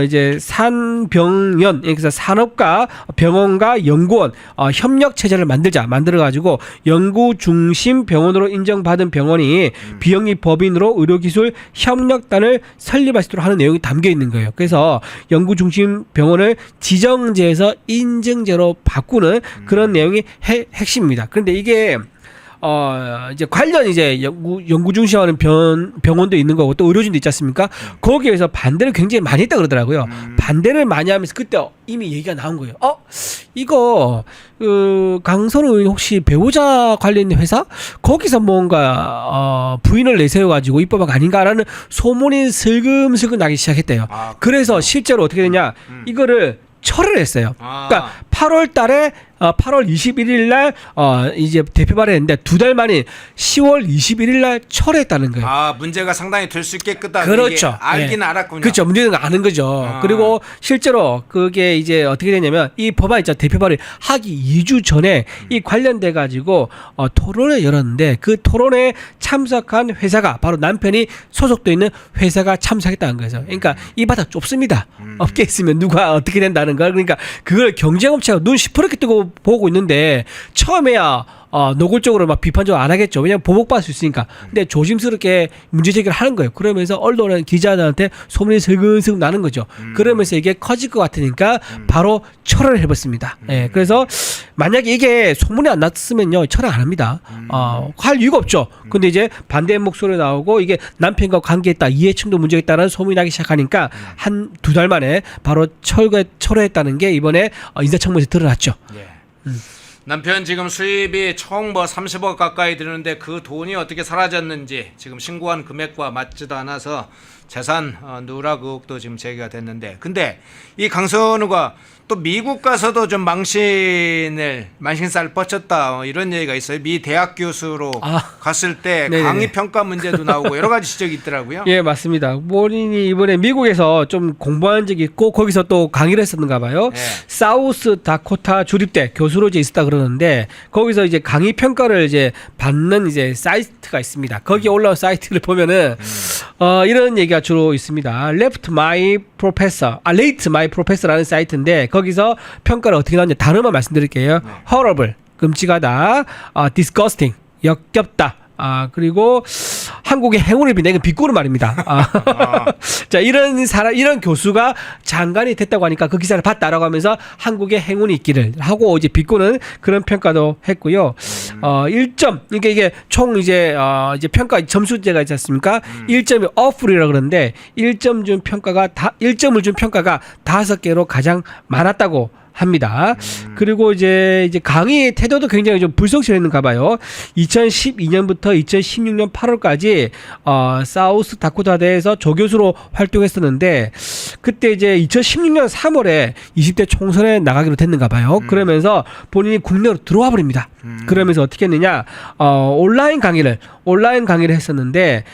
이제 산병연, 그래서 산업과 병원과 연구원 협력 체제를 만들어가지고 연구 중심 병원으로 인정받은 병원이 비영리 법인으로 의료기술 협력단을 설립할 수 있도록 하는 내용이 담겨 있는 거예요. 그래서 연구 중심 병원을 지정제에서 인증제로 바꾸는 그런 내용이 핵심입니다. 그런데 이게 이제 관련 이제 연구 중심하는 병원도 있는 거고 또 의료진도 있지 않습니까? 거기에서 반대를 굉장히 많이 했다 그러더라고요. 반대를 많이 하면서 그때 이미 얘기가 나온 거예요. 이거 강선우 의원 혹시 배우자 관련 회사 거기서 뭔가 부인을 내세워가지고 입법학 아닌가라는 소문이 슬금슬금 나기 시작했대요. 그래서 실제로 어떻게 되냐? 이거를 철회를 했어요. 그러니까 8월 달에 8월 21일 날 이제 대표 발의했는데 2달 만에 10월 21일 날 철회했다는 거예요. 문제가 상당히 될 수 있겠다. 그렇죠. 알긴 알았군요. 그렇죠. 문제는 아는 거죠. 그리고 실제로 그게 이제 어떻게 되냐면 이 법안 있죠. 대표 발의 하기 2주 전에 이 관련돼 가지고 토론을 열었는데 그 토론에 참석한 회사가 바로 남편이 소속돼 있는 회사가 참석했다는 거죠. 그러니까 이 바닥 좁습니다. 업계 있으면 누가 어떻게 된다는 걸. 그러니까 그걸 경쟁업체가 눈 시퍼렇게 뜨고 보고 있는데 처음에야 노골적으로 막 비판적으로 안 하겠죠. 왜냐하면 보복받을 수 있으니까. 근데 조심스럽게 문제 제기를 하는 거예요. 그러면서 언론은 기자들한테 소문이 슬근슬근 나는 거죠. 그러면서 이게 커질 것 같으니까 바로 철회를 해봤습니다. 예, 그래서 만약에 이게 소문이 안 났으면요 철회 안 합니다. 할 이유가 없죠. 근데 이제 반대 목소리 나오고 이게 남편과 관계했다, 이해충돌 문제가 있다는 소문이 나기 시작하니까 한 2달 만에 바로 철회했다는 게 이번에 인사청문회에서 드러났죠. 예. 남편 지금 수입이 총 30억 가까이 드는데 그 돈이 어떻게 사라졌는지 지금 신고한 금액과 맞지도 않아서 재산 누락 의혹도 지금 제기가 됐는데, 근데 이 강선우가 또 미국 가서도 좀 망신살 뻗쳤다 이런 얘기가 있어요. 미 대학 교수로 갔을 때 네네네. 강의 평가 문제도 나오고 여러 가지 지적이 있더라고요. 예, 맞습니다. 본인이 이번에 미국에서 좀 공부한 적이 있고 거기서 또 강의를 했었는가 봐요. 네. 사우스 다코타 주립대 교수로 이제 있었다 그러는데 거기서 이제 강의 평가를 이제 받는 이제 사이트가 있습니다. 거기에 올라온 사이트를 보면은 이런 얘기가 주로 있습니다. Late my professor라는 사이트인데 거기서 평가를 어떻게 나왔냐 단어만 말씀드릴게요. horrible, 끔찍하다, disgusting, 역겹다. 그리고 한국의 행운을 빈다. 이건 비꼬는 말입니다. 자, 이런 교수가 장관이 됐다고 하니까 그 기사를 봤다라고 하면서 한국의 행운이 있기를 하고 이제 비꼬는 그런 평가도 했고요. 1점. 그러니까 이게 총 이제 평가 점수제가 있지 않습니까? 1점이 awful이라고 그러는데 1점을 준 평가가 5개로 가장 많았다고 합니다. 그리고 이제 강의 태도도 굉장히 좀 불성실했는가 봐요. 2012년부터 2016년 8월까지 사우스 다코타대에서 조교수로 활동했었는데 그때 이제 2016년 3월에 20대 총선에 나가기로 됐는가 봐요. 그러면서 본인이 국내로 들어와 버립니다. 그러면서 어떻게 했느냐? 온라인 강의를 했었는데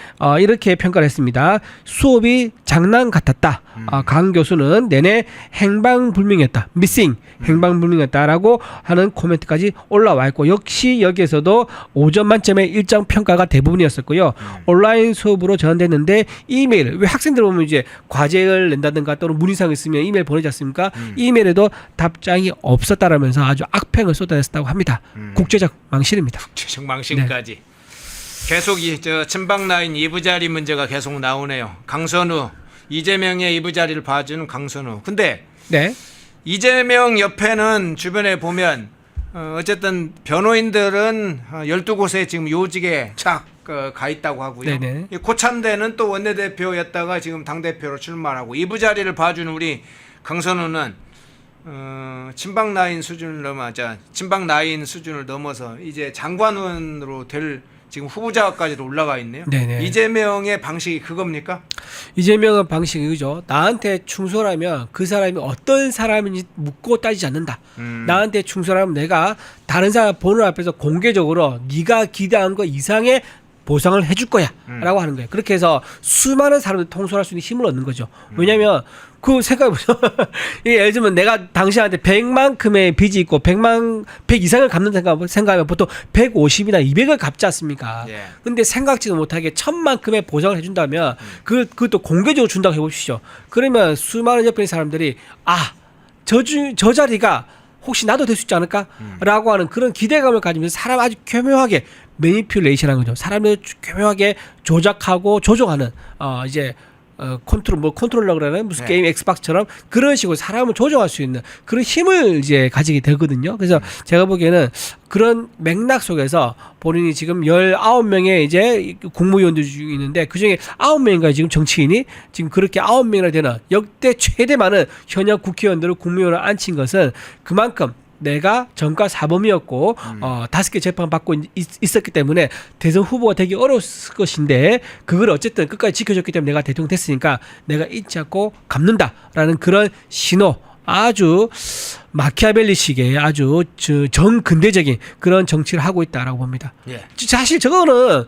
이렇게 평가를 했습니다. 수업이 장난 같았다. 강 교수는 내내 행방불명했다. missing, 행방불명했다라고 하는 코멘트까지 올라와 있고 역시 여기에서도 5점 만점에 1점 평가가 대부분이었었고요. 온라인 수업으로 전환됐는데 이메일, 왜 학생들 보면 이제 과제를 낸다든가 또는 문의사항 있으면 이메일 보내지 않습니까? 이메일에도 답장이 없었다라면서 아주 악평을 쏟아냈다고 합니다. 국제적 망신입니다. 국제적 망신까지. 네. 계속 친박 라인 2부 자리 문제가 계속 나오네요. 강선우, 이재명의 2부 자리를 봐주는 강선우. 근데 네. 이재명 옆에는 주변에 보면 어쨌든 변호인들은 12곳에 지금 요직에 쫙 가 있다고 하고요. 네네. 고참대는 또 원내대표였다가 지금 당대표로 출마하고 2부 자리를 봐주는 우리 강선우는 친박 라인 수준을 넘어서 이제 장관원으로 될 지금 후보자까지도 올라가 있네요. 네네. 이재명의 방식이 그겁니까? 이재명의 방식이 그죠. 나한테 충솔하면 그 사람이 어떤 사람인지 묻고 따지지 않는다. 나한테 충솔하면 내가 다른 사람 보는 앞에서 공개적으로 네가 기대한 거 이상의 보상을 해줄 거야라고 하는 거예요. 그렇게 해서 수많은 사람들 통솔할 수 있는 힘을 얻는 거죠. 왜냐하면 그 생각해보죠. 예를 들면 내가 당신한테 100만큼의 빚이 있고 100 이상을 갚는 생각하면 보통 150이나 200을 갚지 않습니까? 예. 근데 생각지도 못하게 1000만큼의 보상을 해준다면 그것도 공개적으로 준다고 해보시죠. 그러면 수많은 옆에 있는 사람들이 저 자리가 혹시 나도 될 수 있지 않을까? 라고 하는 그런 기대감을 가지면서 사람 아주 교묘하게 매니퓰레이션하는 거죠. 사람을 교묘하게 조작하고 조종하는 이제 컨트롤러 그러는 무슨 네. 게임 엑스박스처럼 그런 식으로 사람을 조종할 수 있는 그런 힘을 이제 가지게 되거든요. 그래서 제가 보기에는 그런 맥락 속에서 본인이 지금 19명의 이제 국무위원들 중에 있는데 그중에 9명인가 지금 정치인이 지금 그렇게 9명이나 되는 역대 최대 많은 현역 국회의원들을 국무위원으로 앉힌 것은 그만큼 내가 전과 사범이었고 5개 재판 받고 있었기 때문에 대선 후보가 되기 어려웠을 것인데 그걸 어쨌든 끝까지 지켜줬기 때문에 내가 대통령 됐으니까 내가 잊지 않고 갚는다라는 그런 신호, 아주 마키아벨리식의 아주 정근대적인 그런 정치를 하고 있다라고 봅니다. 예. 사실 저거는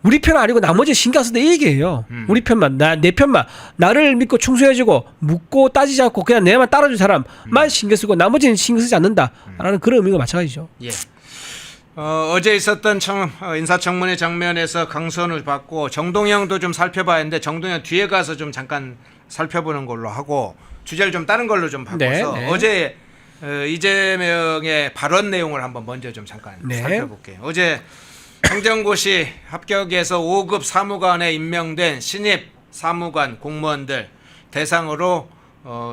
우리 편 아니고 나머지 신경 쓰는 얘기예요. 우리 편만, 내 편만, 나를 믿고 충성해주고 묻고 따지지 않고 그냥 내만 따라줄 사람만 신경 쓰고 나머지는 신경 쓰지 않는다라는 그런 의미가 마찬가지죠. 예. 어제 있었던 인사청문회 장면에서 강선을 받고 정동영도 좀 살펴봐야 하는데 정동영 뒤에 가서 좀 잠깐 살펴보는 걸로 하고 주제를 좀 다른 걸로 좀 바꿔서 네. 어제 이재명의 발언 내용을 한번 먼저 좀 잠깐 네. 살펴볼게요. 어제 행정고시 합격에서 5급 사무관에 임명된 신입 사무관 공무원들 대상으로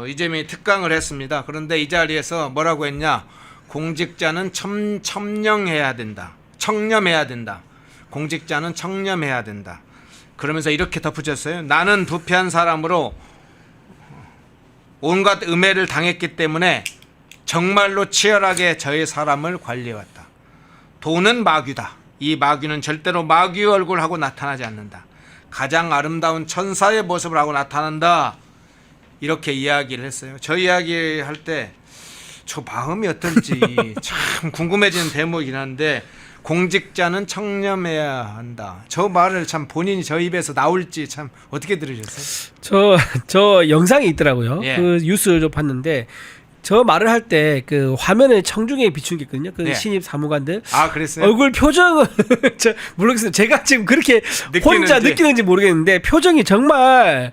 이재명이 특강을 했습니다. 그런데 이 자리에서 뭐라고 했냐? 공직자는 청렴해야 된다. 청렴해야 된다. 공직자는 청렴해야 된다. 그러면서 이렇게 덧붙였어요. 나는 부패한 사람으로 온갖 음해를 당했기 때문에 정말로 치열하게 저의 사람을 관리해왔다. 돈은 마귀다. 이 마귀는 절대로 마귀의 얼굴을 하고 나타나지 않는다. 가장 아름다운 천사의 모습을 하고 나타난다. 이렇게 이야기를 했어요. 저 이야기할 때 저 마음이 어떨지 참 궁금해지는 대목이긴 한데 공직자는 청렴해야 한다. 저 말을 참 본인이 저 입에서 나올지 참 어떻게 들으셨어요? 저 영상이 있더라고요. 예. 그 뉴스를 좀 봤는데 저 말을 할 때 그 화면에 청중에 비춘 게 있거든요. 그 예. 신입 사무관들 그랬어요? 얼굴 표정은 모르겠어요. 제가 지금 그렇게 혼자 느끼는지 모르겠는데 표정이 정말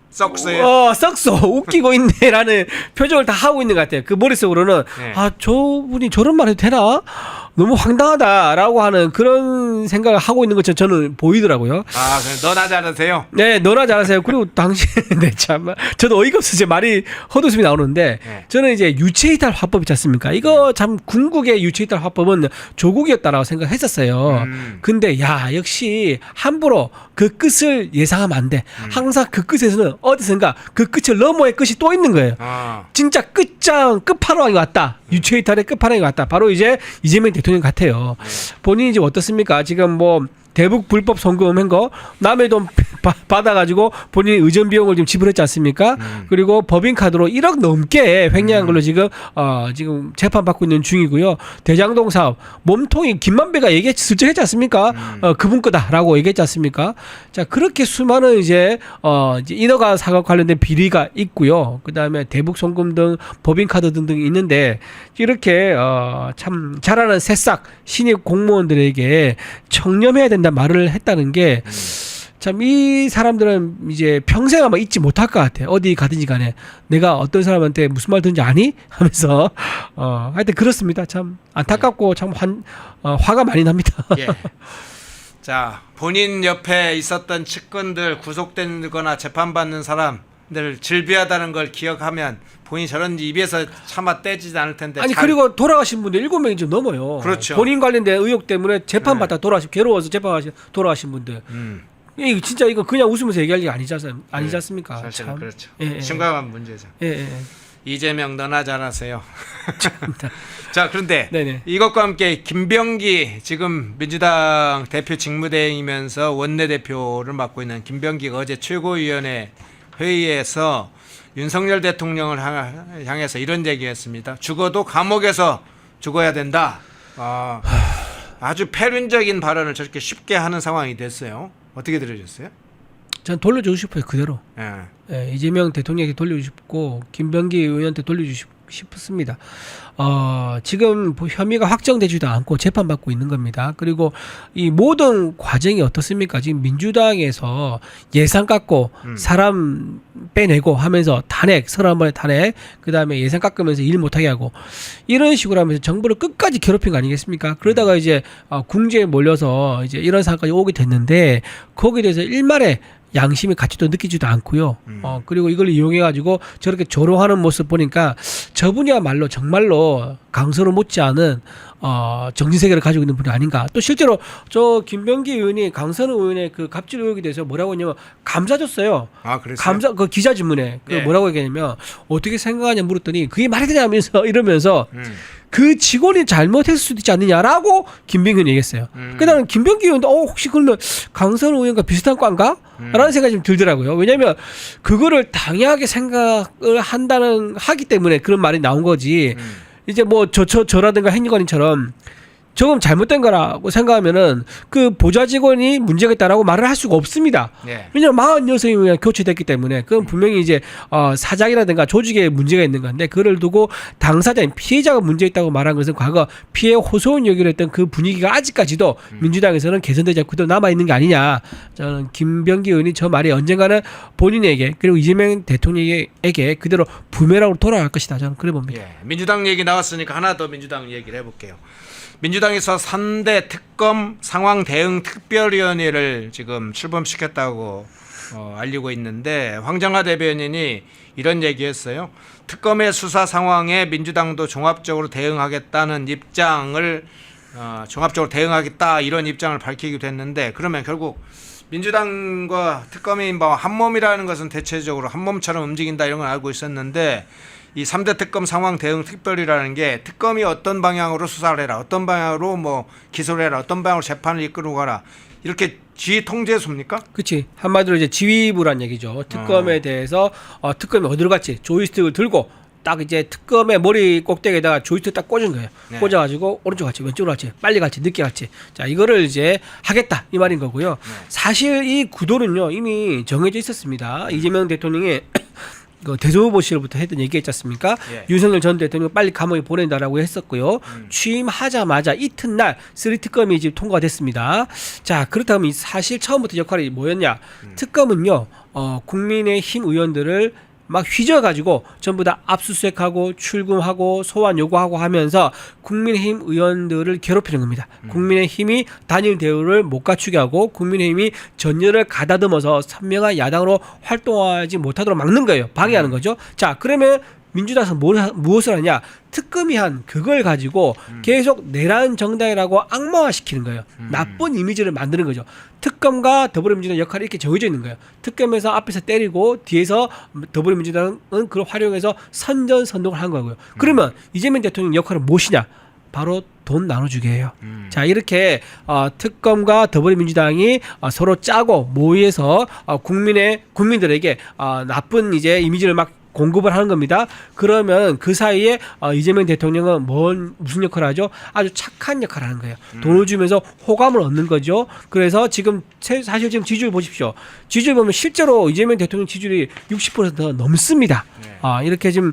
썩소요. 썩소 웃기고 있네라는 표정을 다 하고 있는 것 같아요. 그 머릿속으로는 네. 저분이 저런 말 해도 되나? 너무 황당하다라고 하는 그런 생각을 하고 있는 것처럼 저는 보이더라고요. 그럼 너나 잘하세요. 네, 너나 잘하세요. 그리고 당신, 네, 참, 저도 어이가 없어서 제 말이 헛웃음이 나오는데, 네. 저는 이제 유체이탈 화법 있지 않습니까? 이거 참 궁극의 유체이탈 화법은 조국이었다라고 생각했었어요. 근데 야, 역시 함부로 그 끝을 예상하면 안 돼. 항상 그 끝에서는 어디선가 그 끝을 너머의 끝이 또 있는 거예요. 진짜 끝판왕이 왔다. 유체이탈의 끝판왕이 왔다. 바로 이제 이재명 대통령 같아요. 본인이 지금 어떻습니까? 지금 뭐 대북 불법 송금한 거 남의 돈 받아가지고 본인이 의전 비용을 지금 지불했지 않습니까? 그리고 법인카드로 1억 넘게 횡령한 걸로 지금 재판받고 있는 중이고요. 대장동 사업 몸통이 김만배가 슬쩍 했지 않습니까? 그분 거다라고 얘기했지 않습니까? 자, 그렇게 수많은 이제 인허가 사과 관련된 비리가 있고요. 그 다음에 대북 송금 등 법인카드 등등이 있는데 이렇게 참 잘하는 새싹 신입 공무원들에게 청렴해야 된다 말을 했다는 게 참 이 사람들은 이제 평생 아마 잊지 못할 것 같아요. 어디 가든지 간에 내가 어떤 사람한테 무슨 말 듣는지 아니? 하면서 하여튼 그렇습니다. 참 안타깝고 참 화가 많이 납니다. 예. 자, 본인 옆에 있었던 측근들 구속되거나 재판받는 사람들 질비하다는 걸 기억하면 본인이 저런 입에서 차마 떼지도 않을 텐데. 아니 그리고 돌아가신 분들 7명이 좀 넘어요. 그렇죠. 본인 관련된 의혹 때문에 재판받다 돌아가신 괴로워서 돌아가신 분들. 이거 진짜 이거 그냥 웃으면서 얘기할 게 아니지 않습니까? 사실은 참. 그렇죠. 예, 예. 심각한 문제죠. 예. 이재명 너나 잘하세요. 자, 그런데 네네. 이것과 함께 김병기 지금 민주당 대표 직무대행이면서 원내대표를 맡고 있는 김병기가 어제 최고위원회 회의에서 윤석열 대통령을 향해서 이런 얘기했습니다. 죽어도 감옥에서 죽어야 된다. 아주 패륜적인 발언을 저렇게 쉽게 하는 상황이 됐어요. 어떻게 들으셨어요? 전 돌려주고 싶어요 그대로. 예. 예, 이재명 대통령에게 돌려주고 싶고 김병기 의원한테 돌려주고 싶습니다. 지금 혐의가 확정되지도 않고 재판받고 있는 겁니다. 그리고 이 모든 과정이 어떻습니까? 지금 민주당에서 예산 깎고 사람 빼내고 하면서 탄핵, 31번의 탄핵, 그 다음에 예산 깎으면서 일 못하게 하고 이런 식으로 하면서 정부를 끝까지 괴롭힌 거 아니겠습니까? 그러다가 이제 궁지에 몰려서 이제 이런 상황까지 오게 됐는데 거기에 대해서 일말의 양심의 가치도 느끼지도 않고요. 그리고 이걸 이용해가지고 저렇게 조롱하는 모습 보니까 저분이야말로 정말로 강서로 못지않은 정신세계를 가지고 있는 분이 아닌가. 또 실제로 저 김병기 의원이 강선 의원의 그 갑질 의혹에 대해서 뭐라고 했냐면 감사줬어요. 아, 그랬어요? 그 기자 질문에 그 예. 뭐라고 얘기했냐면 어떻게 생각하냐 물었더니 그게 말이 되냐면서 이러면서 그 직원이 잘못했을 수도 있지 않느냐라고 김병기 의원이 얘기했어요. 그다음에 김병기 의원도 혹시 그러면 강선 의원과 비슷한 과인가? 라는 생각이 좀 들더라고요. 왜냐하면 그거를 당연하게 생각을 하기 때문에 그런 말이 나온 거지. 이제 뭐 저라든가 행정관님처럼 조금 잘못된 거라고 생각하면은 그 보좌 직원이 문제가 있다라고 말을 할 수가 없습니다. 네. 왜냐면 46명이 교체됐기 때문에 그건 분명히 이제 사장이라든가 조직에 문제가 있는 건데 그를 두고 당사자인 피해자가 문제 있다고 말한 것은 과거 피해 호소원 여기로 했던 그 분위기가 아직까지도 민주당에서는 개선되지 않고 그대로 남아 있는 게 아니냐. 저는 김병기 의원이 저 말이 언젠가는 본인에게 그리고 이재명 대통령에게 그대로 부메랑으로 돌아갈 것이다. 저는 그래 봅니다. 예. 민주당 얘기 나왔으니까 하나 더 민주당 얘기를 해볼게요. 민주당에서 3대 특검 상황 대응 특별위원회를 지금 출범시켰다고 알리고 있는데 황정하 대변인이 이런 얘기했어요. 특검의 수사 상황에 민주당도 종합적으로 대응하겠다는 입장을 종합적으로 대응하겠다 이런 입장을 밝히기도 했는데 그러면 결국 민주당과 특검이 뭐 한몸이라는 것은 대체적으로 한몸처럼 움직인다 이런 걸 알고 있었는데 이 3대 특검 상황 대응 특별이라는 게 특검이 어떤 방향으로 수사를 해라, 어떤 방향으로 뭐 기소를 해라, 어떤 방향으로 재판을 이끌고 가라 이렇게 지휘 통제소입니까? 그렇지. 한마디로 이제 지휘부란 얘기죠. 특검에 대해서 특검이 어디로 갔지 조이스틱을 들고 딱 이제 특검의 머리 꼭대기에다가 조이스틱 딱 꽂은 거예요. 네. 꽂아가지고 오른쪽 갔지, 왼쪽으로 갔지, 빨리 갔지, 늦게 갔지. 자, 이거를 이제 하겠다 이 말인 거고요. 네. 사실 이 구도는요 이미 정해져 있었습니다. 이재명 대통령이 그 대선 후보 시절부터 했던 얘기 있지 않습니까? 예. 윤석열 전 대통령 빨리 감옥에 보낸다라고 했었고요. 취임하자마자 이튿날 3특검이 지금 통과가 됐습니다. 자, 그렇다면 사실 처음부터 역할이 뭐였냐? 특검은요, 국민의힘 의원들을 막 휘저어가지고 전부 다 압수수색하고 출금하고 소환 요구하고 하면서 국민의힘 의원들을 괴롭히는 겁니다. 국민의힘이 단일 대우를 못 갖추게 하고 국민의힘이 전열을 가다듬어서 선명한 야당으로 활동하지 못하도록 막는 거예요. 방해하는 거죠. 자, 그러면 민주당에서 무엇을 하냐? 특검이 한 그걸 가지고 계속 내란 정당이라고 악마화시키는 거예요. 나쁜 이미지를 만드는 거죠. 특검과 더불어민주당 역할이 이렇게 정해져 있는 거예요. 특검에서 앞에서 때리고 뒤에서 더불어민주당은 그걸 활용해서 선전선동을 한 거고요. 그러면 이재명 대통령 역할은 무엇이냐? 바로 돈 나눠주게 해요. 자, 이렇게 특검과 더불어민주당이 서로 짜고 모의해서 국민들에게 나쁜 이제 이미지를 막 공급을 하는 겁니다. 그러면 그 사이에 이재명 대통령은 무슨 역할을 하죠? 아주 착한 역할을 하는 거예요. 돈을 주면서 호감을 얻는 거죠. 그래서 지금 사실 지금 지지율 보십시오. 지지율 보면 실제로 이재명 대통령 지지율이 60% 넘습니다. 네. 이렇게 지금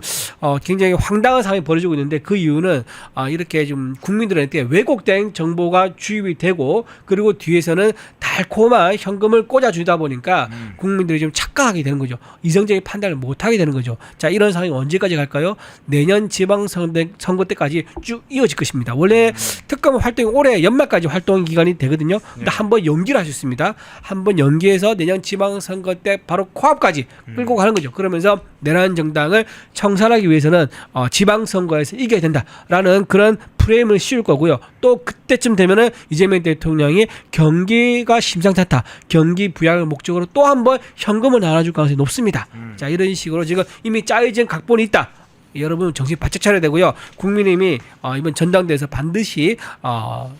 굉장히 황당한 상황이 벌어지고 있는데 그 이유는 이렇게 좀 국민들한테 왜곡된 정보가 주입이 되고 그리고 뒤에서는 달콤한 현금을 꽂아주다 보니까 국민들이 좀 착각하게 되는 거죠. 이성적인 판단을 못하게 되는 거죠. 자, 이런 상황이 언제까지 갈까요? 내년 지방선거 때까지 쭉 이어질 것입니다. 원래 특검 활동이 올해 연말까지 활동 기간이 되거든요. 근데 한번 연기를 하셨습니다. 한번 연기해서 내년 지방선거 때 바로 코앞까지 끌고 가는 거죠. 그러면서 내란 정당을 청산하기 위해서는 지방선거에서 이겨야 된다라는 그런 프레임을 씌울 거고요. 또 그때쯤 되면은 이재명 대통령이 경기가 심상치 않다. 경기 부양을 목적으로 또 한 번 현금을 나눠줄 가능성이 높습니다. 자, 이런 식으로 지금 이미 짜여진 각본이 있다. 여러분 정신 바짝 차려야 되고요. 국민의힘이 이번 전당대회에서 반드시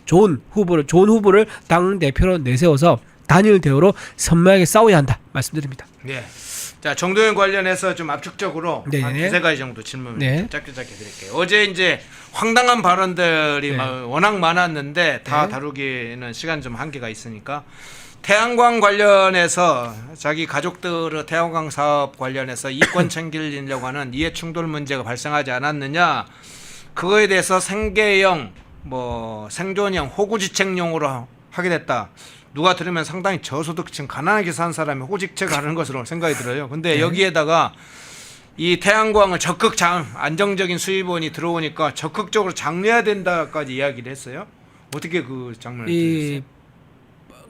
좋은 후보를 당 대표로 내세워서 단일 대우로 선명하게 싸워야 한다. 말씀드립니다. 네. 자, 정도현 관련해서 좀 압축적으로 네. 한 두세 가지 정도 질문을 네. 좀 짧게 드릴게요. 어제 이제 황당한 발언들이 네. 워낙 많았는데 다 네. 다루기는 시간 좀 한계가 있으니까 태양광 관련해서 자기 가족들의 태양광 사업 관련해서 이권 챙기려고 하는 이해 충돌 문제가 발생하지 않았느냐, 그거에 대해서 생계형 뭐 생존형 호구지책용으로 하게 됐다. 누가 들으면 상당히 저소득층 가난하게 산 사람이 호구지책하는 것으로 생각이 들어요. 근데 네. 여기에다가 이 태양광을 적극 안정적인 수입원이 들어오니까 적극적으로 장려해야 된다까지 이야기를 했어요. 어떻게 그 장면을 들으셨어요?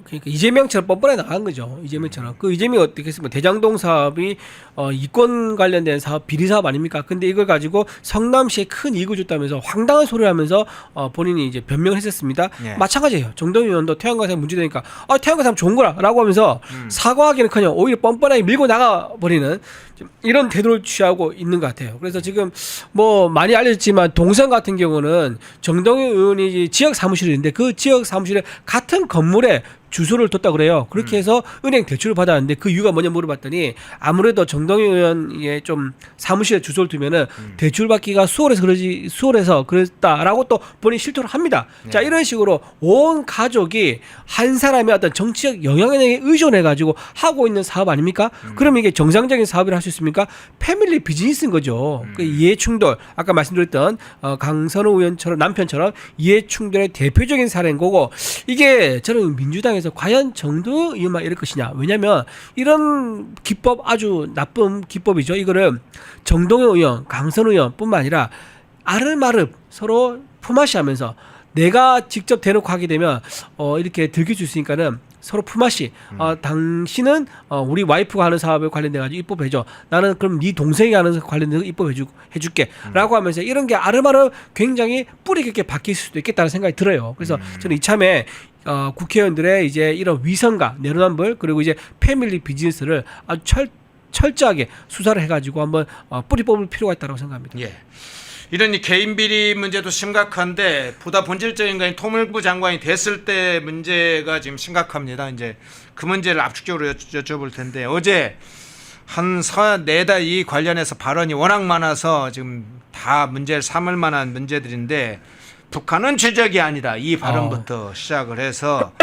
그러니까 이재명처럼 뻔뻔하게 나간 거죠. 이재명처럼. 그 이재명이 어떻게 했으면 대장동 사업이 이권 관련된 사업 비리 사업 아닙니까? 근데 이걸 가지고 성남시에 큰 이익을 줬다면서 황당한 소리를 하면서 본인이 이제 변명을 했었습니다. 예. 마찬가지예요. 정동영 의원도 태양광 사업 문제되니까 태양광 사업 좋은 거라고 하면서 사과하기는커녕 오히려 뻔뻔하게 밀고 나가 버리는 이런 태도를 취하고 있는 것 같아요. 그래서 지금 뭐 많이 알려졌지만 동선 같은 경우는 정동영 의원이 지역 사무실이 있는데 그 지역 사무실에 같은 건물에 주소를 뒀다 그래요. 그렇게 해서 은행 대출을 받았는데 그 이유가 뭐냐 물어봤더니 아무래도 정동영 의원의 좀 사무실에 주소를 두면은 대출 받기가 수월해서 그랬다라고 또 본인 실토를 합니다. 네. 자, 이런 식으로 온 가족이 한 사람의 어떤 정치적 영향력에 의존해 가지고 하고 있는 사업 아닙니까? 그러면 이게 정상적인 사업이라 할 수 있습니까? 패밀리 비즈니스인 거죠. 그 이해 충돌, 아까 말씀드렸던 강선우 의원처럼 남편처럼 이해 충돌의 대표적인 사례인 거고, 이게 저는 민주당에서 과연 정도 의원만 이럴 것이냐. 왜냐하면 이런 기법 아주 나쁜 기법이죠. 이거를 정동영 의원, 강선우 의원뿐만 아니라 아름아름 서로 품앗이하면서 내가 직접 대놓고 하게 되면 이렇게 들킬 수 있으니까는 서로 품앗이. 당신은 우리 와이프가 하는 사업에 관련돼 가지고 입법해줘. 나는 그럼 네 동생이 하는 관련돼서 입법해줄게.라고 하면서 이런 게 아름아름 굉장히 뿌리 깊게 박힐 수도 있겠다는 생각이 들어요. 그래서 저는 이참에 국회의원들의 이제 이런 위선과 내로남불 그리고 이제 패밀리 비즈니스를 아주 철저하게 수사를 해가지고 한번 뿌리 뽑을 필요가 있다고 생각합니다. 예. 이런 이 개인 비리 문제도 심각한데 보다 본질적인 건 통일부 장관이 됐을 때 문제가 지금 심각합니다. 이제 그 문제를 압축적으로 여쭤볼 텐데 어제 한 4달 이 관련해서 발언이 워낙 많아서 지금 다 문제를 삼을 만한 문제들인데 북한은 최적이 아니다. 이 발언부터 시작을 해서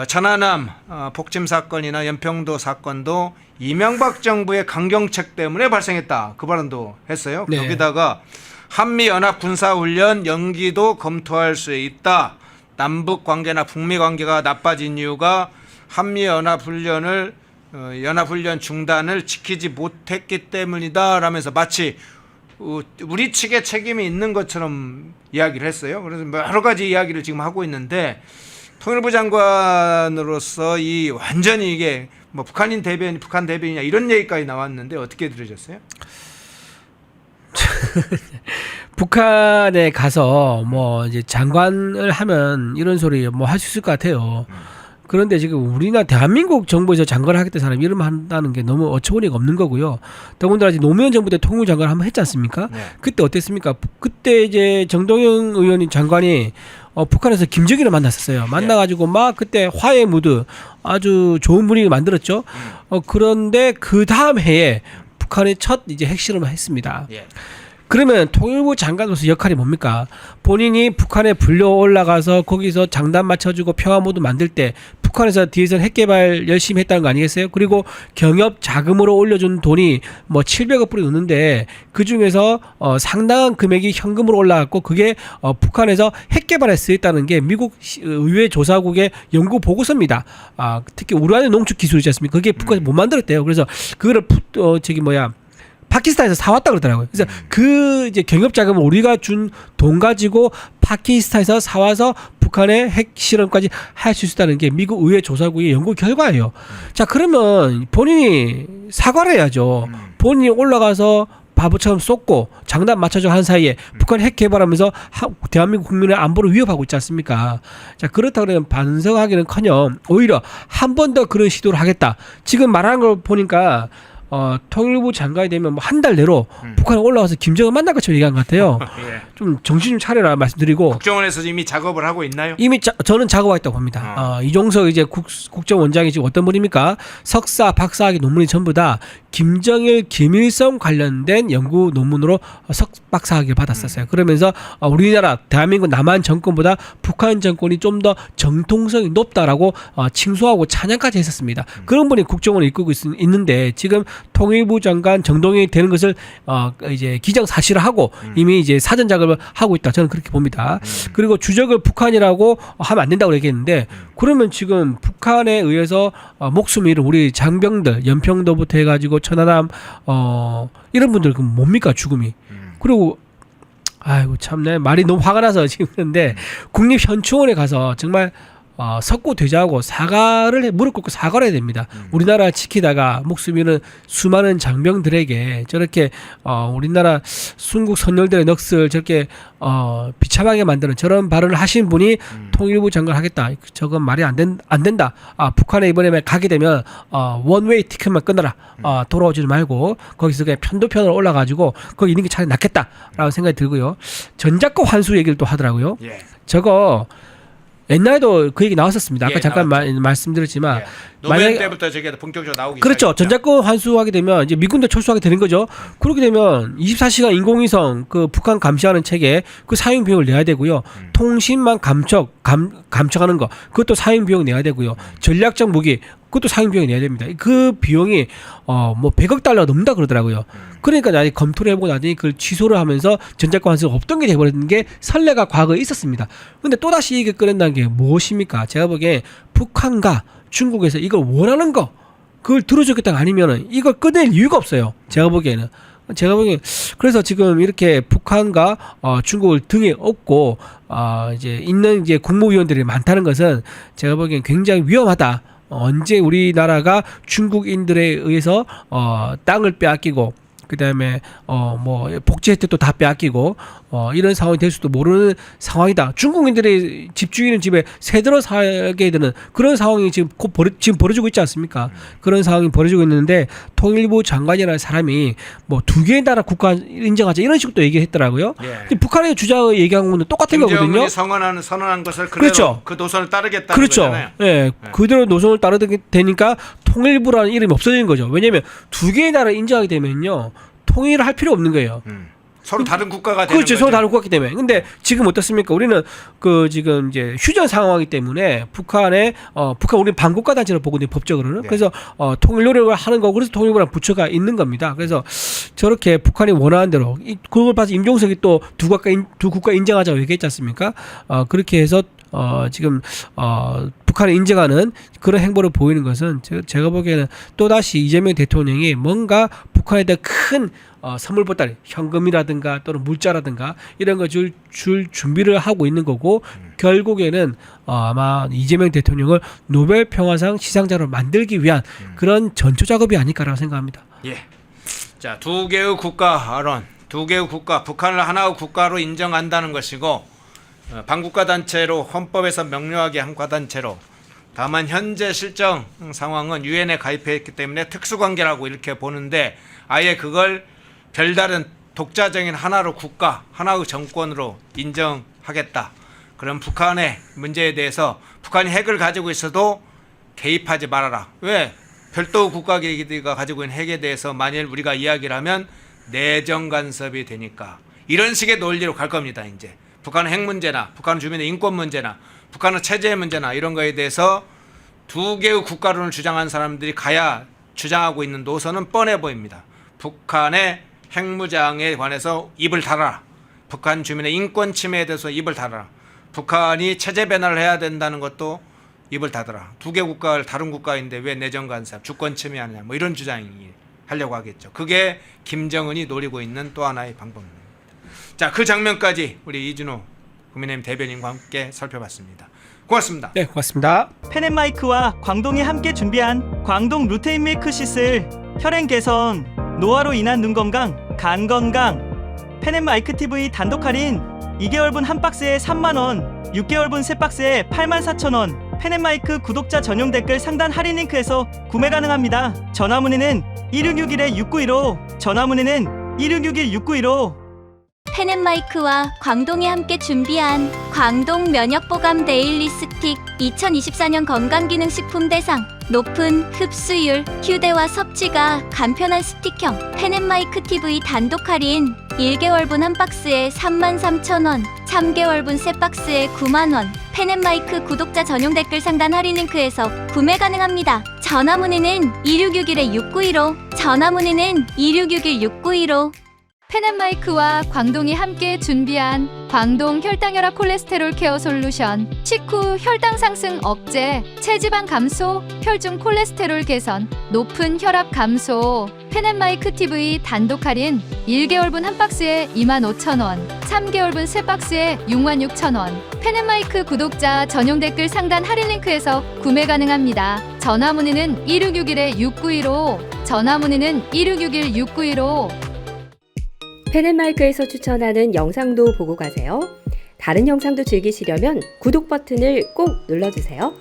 천안함 폭침 사건이나 연평도 사건도 이명박 정부의 강경책 때문에 발생했다. 그 발언도 했어요. 네. 여기다가 한미연합 군사훈련 연기도 검토할 수 있다. 남북 관계나 북미 관계가 나빠진 이유가 한미연합훈련을 연합훈련 중단을 지키지 못했기 때문이다. 라면서 마치 우리 측에 책임이 있는 것처럼 이야기를 했어요. 그래서 여러 가지 이야기를 지금 하고 있는데 통일부 장관으로서 이 완전히 이게 뭐 북한 대변이냐 이런 얘기까지 나왔는데 어떻게 들으셨어요? 북한에 가서 뭐 이제 장관을 하면 이런 소리 뭐 할 수 있을 것 같아요. 그런데 지금 우리나라 대한민국 정부에서 장관을 하겠다는 사람이 이러면 한다는 게 너무 어처구니가 없는 거고요. 더군다나 노무현 정부 때 통일부 장관을 한번 했지 않습니까? 네. 그때 어땠습니까? 그때 이제 정동영 의원이 장관이 북한에서 김정일을 만났었어요. 만나가지고 막 그때 화해 무드 아주 좋은 분위기 만들었죠. 그런데 그 다음 해에 북한의 첫 이제 핵실험을 했습니다. 예. 그러면 통일부 장관으로서 역할이 뭡니까? 본인이 북한에 불려 올라가서 거기서 장단 맞춰주고 평화 모드 만들 때 북한에서 뒤에서 핵 개발 열심히 했다는 거 아니겠어요? 그리고 경협 자금으로 올려준 돈이 뭐 700억 불이 넘는데 그 중에서 상당한 금액이 현금으로 올라갔고 그게 북한에서 핵 개발에 쓰였다는 게 미국 의회 조사국의 연구 보고서입니다. 특히 우라늄 농축 기술이지 않습니까? 그게 북한에서 못 만들었대요. 그래서 그거를 파키스탄에서 사왔다 그러더라고요. 그래서 그 이제 경협 자금을 우리가 준 돈 가지고 파키스탄에서 사와서 북한의 핵 실험까지 할 수 있다는 게 미국 의회 조사국의 연구 결과예요. 자, 그러면 본인이 사과를 해야죠. 본인이 올라가서 바보처럼 쏟고 장단 맞춰줘 한 사이에 북한 핵 개발하면서 대한민국 국민의 안보를 위협하고 있지 않습니까? 자, 그렇다고 그러면 반성하기는커녕 오히려 한 번 더 그런 시도를 하겠다. 지금 말하는 걸 보니까 통일부 장관이 되면 뭐 한 달 내로 북한에 올라와서 김정은 만날 것처럼 얘기한 것 같아요. 예. 좀 정신 좀 차려라 말씀드리고. 국정원에서 이미 작업을 하고 있나요? 이미 저는 작업했다고 봅니다. 이종석 이제 국정원장이 지금 어떤 분입니까? 석사, 박사학위 논문이 전부 다 김정일 김일성 관련된 연구 논문으로 석박사학위를 받았었어요. 그러면서 우리나라 대한민국 남한 정권보다 북한 정권이 좀 더 정통성이 높다라고 칭송하고 찬양까지 했었습니다. 그런 분이 국정원을 이끌고 있는데 지금 통일부 장관 정동영이 되는 것을 이제 기정사실화하고 이미 이제 사전 작업을 하고 있다. 저는 그렇게 봅니다. 그리고 주적을 북한이라고 하면 안 된다고 얘기했는데 그러면 지금 북한에 의해서 목숨 잃은 우리 장병들 연평도부터 해가지고 천안함 이런 분들 그럼 뭡니까 죽음이. 그리고 아이고 참내 말이 너무 화가 나서 지금 그런데 국립현충원에 가서 정말 석고되자하고 무릎 꿇고 사과를 해야 됩니다. 우리나라 지키다가 목숨 잃은 수많은 장병들에게 저렇게 우리나라 순국 선열들의 넋을 저렇게 비참하게 만드는 저런 발언을 하신 분이 통일부 장관을 하겠다. 저건 말이 안 된다. 북한에 이번에 가게 되면 원웨이 티켓만 끊어라. 돌아오지 말고 거기서 그냥 편도편으로 올라가지고 거기 있는 게 차라리 낫겠다라는 생각이 들고요. 전작권 환수 얘기를 또 하더라고요. 예. 저거 옛날에도 그 얘기 나왔었습니다. 아까 예, 잠깐 말씀드렸지만 예. 노무현 때부터 저게 본격적으로 나오기 그렇죠. 시작했죠. 전작권 환수하게 되면 이제 미군도 철수하게 되는 거죠. 그렇게 되면 24시간 인공위성 그 북한 감시하는 체계 그 사용 비용을 내야 되고요. 통신망 감청하는 거 그것도 사용 비용 내야 되고요. 전략적 무기 그것도 사용 비용이 내야 됩니다. 그 비용이 뭐 100억 달러가 넘는다 그러더라고요. 그러니까 나중에 검토를 해보고 나중에 그걸 취소를 하면서 전작권 환수가 없던 게 돼버리는 게 선례가 과거에 있었습니다. 근데 또다시 이게 꺼낸다는 게 무엇입니까? 제가 보기에 북한과 중국에서 이걸 원하는 거 그걸 들어주겠다가 아니면은 이걸 꺼낼 이유가 없어요. 제가 보기에는 그래서 지금 이렇게 북한과 중국을 등에 업고 이제 있는 이제 국무위원들이 많다는 것은 제가 보기엔 굉장히 위험하다. 언제 우리나라가 중국인들에 의해서 땅을 빼앗기고 그다음에 뭐 복지 혜택도 다 빼앗기고 이런 상황이 될 수도 모르는 상황이다. 중국인들이 집주인은 집에 새들어 살게 되는 그런 상황이 지금 지금 벌어지고 있지 않습니까? 그런 상황이 벌어지고 있는데 통일부 장관이라는 사람이 뭐 두 개의 나라 국가 인정하자 이런 식으로 또 얘기했더라고요. 예. 근데 북한의 주장을 얘기한 거는 똑같은 거거든요. 김정은이 선언한 것을 그대로 그렇죠. 그 노선을 따르겠다는 그렇죠. 거잖아요. 예, 그대로 노선을 따르게 되니까 통일부라는 이름이 없어지는 거죠. 왜냐하면 두 개의 나라를 인정하게 되면요 통일을 할 필요 없는 거예요. 서로 다른 국가가 되는 그렇죠. 거죠. 서로 다른 국가이기 때문에. 근데 지금 어떻습니까? 우리는 그 지금 이제 휴전 상황이기 때문에 북한 우리는 반국가 단체로 보고 있는 법적으로는. 네. 그래서 통일 노력을 하는 거고 그래서 통일부라는 부처가 있는 겁니다. 그래서 저렇게 북한이 원하는 대로 그걸 봐서 임종석이 또 두 국가 인정하자고 얘기했지 않습니까? 그렇게 해서 지금 북한을 인정하는 그런 행보를 보이는 것은 제가 보기에는 또다시 이재명 대통령이 뭔가 북한에 대한 큰 선물 보따리 현금이라든가 또는 물자라든가 이런 거 줄 준비를 하고 있는 거고 결국에는 아마 이재명 대통령을 노벨 평화상 시상자로 만들기 위한 그런 전초 작업이 아닐까라고 생각합니다. 예. 자, 두 개의 국가 북한을 하나의 국가로 인정한다는 것이고 반국가 단체로 헌법에서 명료하게 한 과단체로 다만 현재 실정 상황은 유엔에 가입했기 때문에 특수관계라고 이렇게 보는데 아예 그걸 별다른 독자적인 하나의 정권으로 인정하겠다. 그럼 북한의 문제에 대해서 북한이 핵을 가지고 있어도 개입하지 말아라. 왜? 별도 국가기가 가지고 있는 핵에 대해서 만일 우리가 이야기를 하면 내정 간섭이 되니까 이런 식의 논리로 갈 겁니다. 이제 북한의 핵 문제나 북한 주민의 인권 문제나 북한의 체제 문제나 이런 거에 대해서 두 개의 국가론을 주장하는 사람들이 가야 주장하고 있는 노선은 뻔해 보입니다. 북한의 핵무장에 관해서 입을 닫아라. 북한 주민의 인권 침해에 대해서 입을 닫아라. 북한이 체제 변화를 해야 된다는 것도 입을 닫아라. 두 개 국가를 다른 국가인데 왜 내정 간섭, 주권 침해하느냐 뭐 이런 주장이 하려고 하겠죠. 그게 김정은이 노리고 있는 또 하나의 방법입니다. 자, 그 장면까지 우리 이준호 국민의힘 대변인과 함께 살펴봤습니다. 고맙습니다. 네, 고맙습니다. 펜앤마이크와 광동이 함께 준비한 광동 루테인 밀크 시슬 혈행 개선, 노화로 인한 눈 건강, 간 건강. 펜앤마이크 TV 단독 할인 2개월분 한 박스에 3만원, 6개월분 세 박스에 84,000원. 펜앤마이크 구독자 전용 댓글 상단 할인 링크에서 구매 가능합니다. 전화 문의는 1661-6915, 전화 문의는 1661-6915. 펜앤마이크와 광동이 함께 준비한 광동 면역보감 데일리 스틱 2024년 건강기능식품 대상 높은 흡수율, 휴대와 섭취가 간편한 스틱형 펜앤마이크 TV 단독 할인 1개월분 한 박스에 33,000원, 3개월분 세 박스에 9만원 펜앤마이크 구독자 전용 댓글 상단 할인 링크에서 구매 가능합니다. 전화 문의는 2661-6915 전화 문의는 2661-6915 펜앤마이크와 광동이 함께 준비한 광동 혈당혈압 콜레스테롤 케어 솔루션 식후 혈당 상승 억제, 체지방 감소, 혈중 콜레스테롤 개선, 높은 혈압 감소 펜앤마이크 TV 단독 할인 1개월분 한 박스에 25,000원, 3개월분 세 박스에 66,000원 펜앤마이크 구독자 전용 댓글 상단 할인 링크에서 구매 가능합니다. 전화 문의는 2661-6915 전화 문의는 2661-6915 펜앤마이크에서 추천하는 영상도 보고 가세요. 다른 영상도 즐기시려면 구독 버튼을 꼭 눌러주세요.